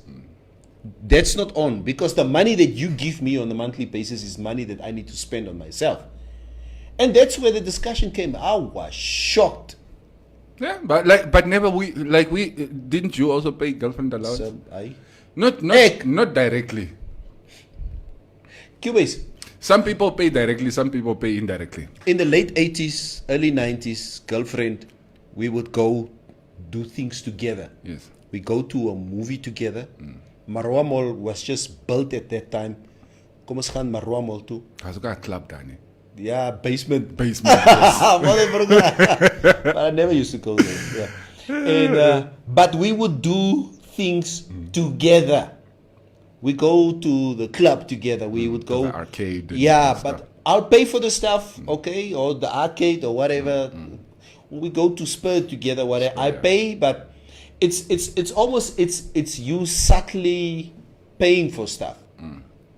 that's not on, because the money that you give me on a monthly basis is money that I need to spend on myself. And that's where the discussion came. I was shocked. Yeah, but never didn't you also pay girlfriend allowance? Not directly. Cubase. Some people pay directly, some people pay indirectly. In the late 80s, early 90s, girlfriend, we would go do things together. Yes. We go to a movie together. Marwa Mall was just built at that time. Kom ons gaan Marwa Mall toe. Daar's ook 'n klub daar nie. Yeah, basement. Yes. But I never used to go there. Yeah. And but we would do things together. We go to the club together. We would go to the arcade. Yeah, but I'll pay for the stuff, okay, or the arcade or whatever. We go to Spur together, whatever. I pay, but it's almost it's you subtly paying for stuff,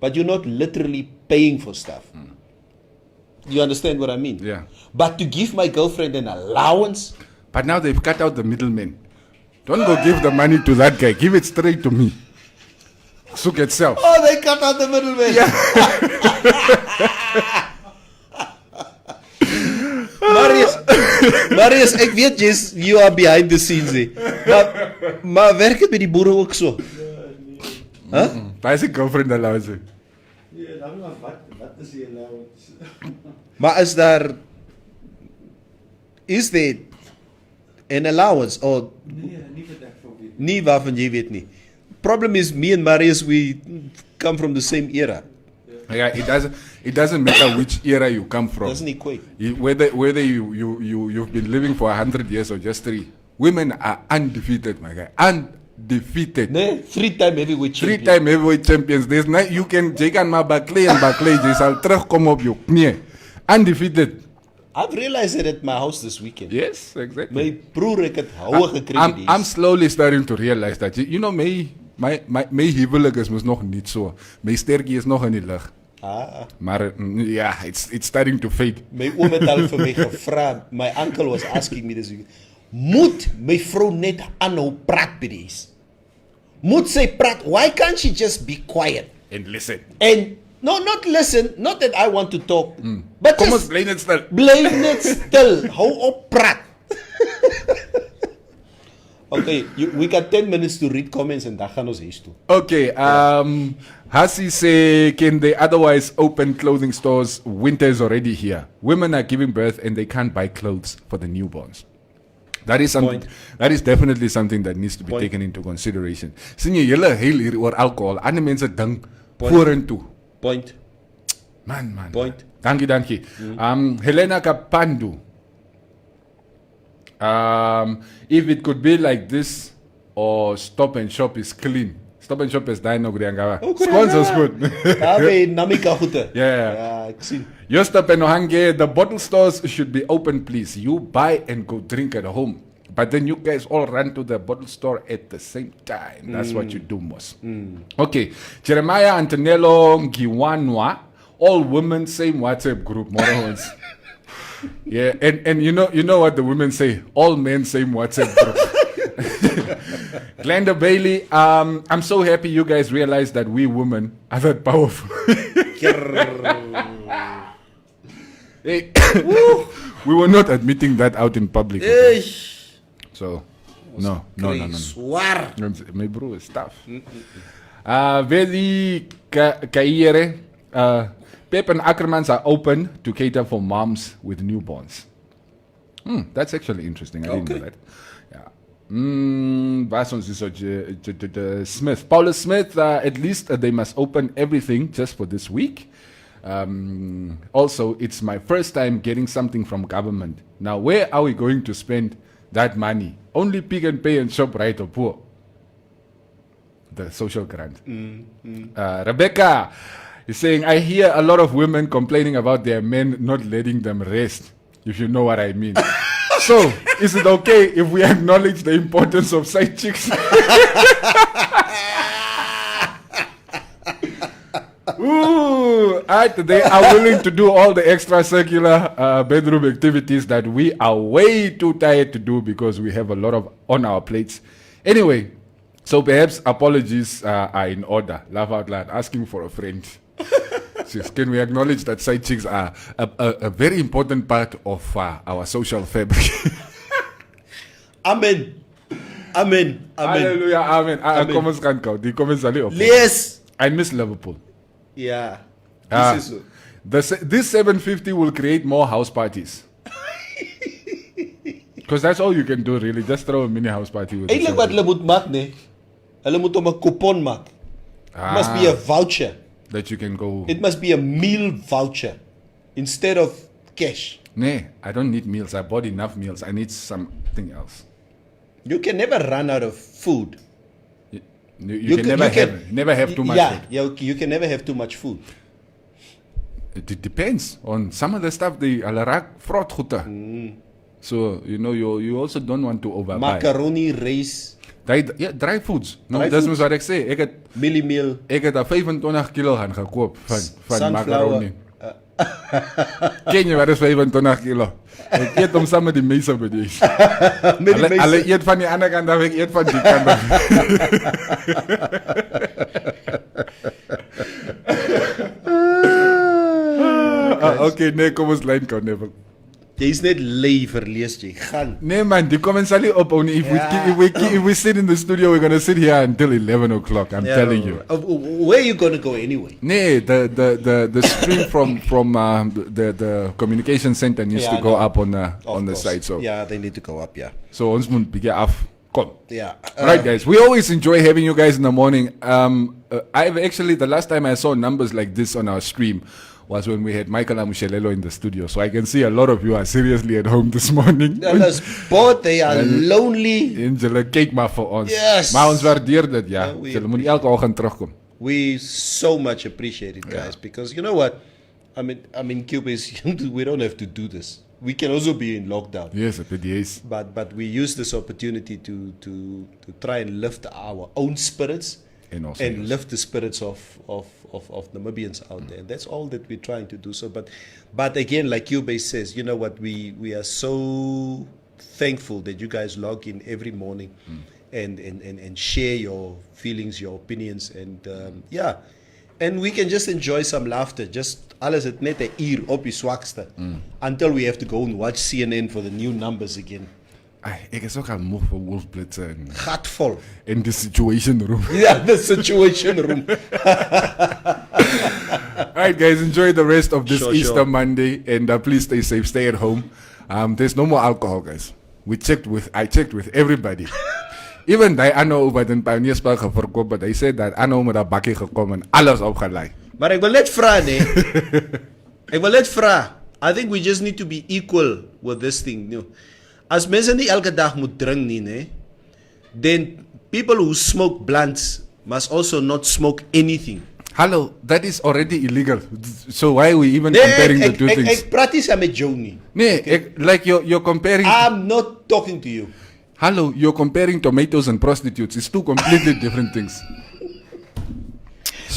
but you're not literally paying for stuff. You understand what I mean? Yeah. But to give my girlfriend an allowance. But now they've cut out the middlemen. Don't go give the money to that guy. Give it straight to me. Soek itself. Oh, they cut out the middleman. Yeah. Marius, ek weet you are behind the scenes. Maar werk het met die boere ook so? Huh? Waar is die girlfriend allowance? Ja, dan wat is die allowance? Maar is there an allowance or nie waarvan jy weet nie. Problem is me and Marius, we come from the same era. Yeah, it doesn't matter which era you come from. Doesn't equate. Whether you've been living for 100 years or just 3. Women are undefeated, my guy. Undefeated. Nee, 3-time heavyweight champions. 3-time heavyweight champions. There's no, jy kan maar baklei en jy sal terugkom op jou knie. Undefeated. I've realized it at my house this weekend. Yes, exactly. My broer het houe gekry. I'm slowly starting to realize that. You know, my huwelik is mos nog niet so. My sterkie is nog in die lug. Maar ja, it's starting to fade. My oom het al vir my gevra. My uncle was asking me this weekend. Moet my vrou net aanhou praat by dies? Moet sy praat? Why can't she just be quiet? And listen. And no, not listen. Not that I want to talk. But kom just ons bly net stil. Bly net stil. Hou op praat. Okay, we got 10 minutes to read comments and dan gaan ons huis toe. Okay, Hasi say, can they otherwise open clothing stores? Winter is already here. Women are giving birth and they can't buy clothes for the newborns. That is something. That is definitely something that needs to be taken into consideration. Sien jy hele heel hier oor alcohol. Ander mense dink vorentoe. Point. Man. Point. Dankie. Helena Kapandu. If it could be like this, or Stop and Shop is clean. Stop and Shop is dying no Griangawa. Sponsors good. Daarbij Namika goede. Yeah. Ek sien. Jostap and Ohange, the bottle stores should be open, please. You buy and go drink at home. But then you guys all run to the bottle store at the same time. That's what you do most. Okay. Jeremiah Antonello Ngiwanwa. All women, same WhatsApp group. Morons. Yeah, and you know what the women say? All men, same WhatsApp group. Glenda Bailey, I'm so happy you guys realize that we women are that powerful. Hey, we were not admitting that out in public. Okay? So, no. Zwaar. My bro is tough. Vedi Kaire, Pep and Ackermans are open to cater for moms with newborns. That's actually interesting. I didn't know that. Yeah. Smith. Paula Smith, at least they must open everything just for this week. Also, it's my first time getting something from government. Now, where are we going to spend that money? Only Pick and Pay and Shop Right or Poor. The social grant. Rebecca is saying, I hear a lot of women complaining about their men not letting them rest, if you know what I mean. So, is it okay if we acknowledge the importance of side chicks? Ooh, they are willing to do all the extracircular bedroom activities that we are way too tired to do because we have a lot of on our plates. Anyway, so perhaps apologies are in order. Laugh out loud, asking for a friend. Can we acknowledge that side chicks are a very important part of our social fabric? Amen. Hallelujah, amen. Comments can't count. The comments are little. Yes. I miss Liverpool. Yeah. This 750 will create more house parties. Because that's all you can do, really. Just throw a mini house party with Eindelijk wat hulle moet maak, nee. Hulle moet 'n coupon maak. It must be a voucher. That you can go. It must be a meal voucher instead of cash. Nee, I don't need meals. I bought enough meals. I need something else. You can never run out of food. You can never have too much food. Yeah, you can never have too much food. It depends on some of the stuff. They alarak fraud goede. So you also don't want to overbuy. Macaroni, rice, Dry foods. No, Dry dis foods? mos wat ek sê. mieliemeal. Ek het 25 kilo gaan gekoop van Sunflower. macaroni. Ken jy wat is 25 kilo? Ek eet hom saam met die mense by die. Hulle eet van die ander kant af, ek eet van die kant af. Okay, nee, kom ons lyn kan never. Jy's net lui verlees jy. Gaan. Nee man, die kom en sal nie op only if we sit in the studio, we're gonna sit here until 11 o'clock. I'm telling you. Where are you gonna go anyway? Nee, the stream from the communication center needs to go up on the site. So yeah, they need to go up. Yeah. so ons moet bietjie af. Kom. Yeah. Right, guys. We always enjoy having you guys in the morning. I've actually, the last time I saw numbers like this on our stream was when we had Michael Amushelelo in the studio. So I can see a lot of you are seriously at home this morning. Hulle both, they are lonely. Julle kyk maar vir ons. Yes. Maar ons waardeer dit, ja. we Julle moet elke oggend terugkom. We so much appreciate it, guys, because you know what? I mean, Cuba is we don't have to do this. We can also be in lockdown. Yes, it is. But we use this opportunity to try and lift our own spirits And also lift the spirits of Namibians out there. That's all that we're trying to do. So, but again, like Cubase says, you know what? We are so thankful that you guys log in every morning and share your feelings, your opinions, and and we can just enjoy some laughter. Just alles het net 'n uur op die swakste until we have to go and watch CNN for the new numbers again. Ek is ook al moeg vir Wolfblitzer en Gatvol. in the situation room. Yeah, the situation room. Alright guys, enjoy the rest of this Sure, Easter sure. Monday and please stay safe, stay at home. There's no more alcohol, guys. I checked with everybody. Even die Anno by den Pionierspark verkoop, but they said that Anno met 'n bakkie gekom en alles opgelei. Maar ek wil net vra nee. Ek wil net vra. I think we just need to be equal with this thing, you know. As mense nie elke dag moet drink nie, nee, then people who smoke blunts must also not smoke anything. Hallo, that is already illegal. So why are we even comparing the two things? Ek praat nie saam met jou nie. Nee, like you're comparing. I'm not talking to you. Hallo, you're comparing tomatoes and prostitutes. It's two completely different things.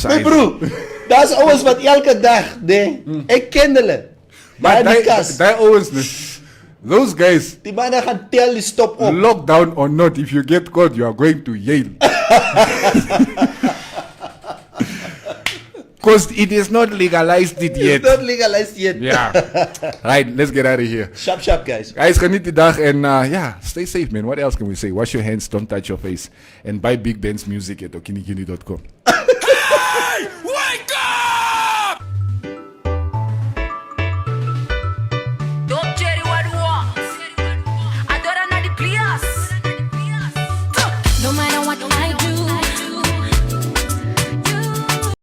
My bro, daar's ouens wat elke dag, nee, ek ken hulle. Maar Daar in die kas. die ouens, those guys, Die manne gaan tel die stop op. lockdown or not, if you get caught, you are going to Yale. Because it is not legalized it yet. It's not legalized yet. Yeah. Right, let's get out of here. Sharp, guys. Guys, geniet die dag and stay safe, man. What else can we say? Wash your hands, don't touch your face. And buy Big Ben's music at okinikini.com.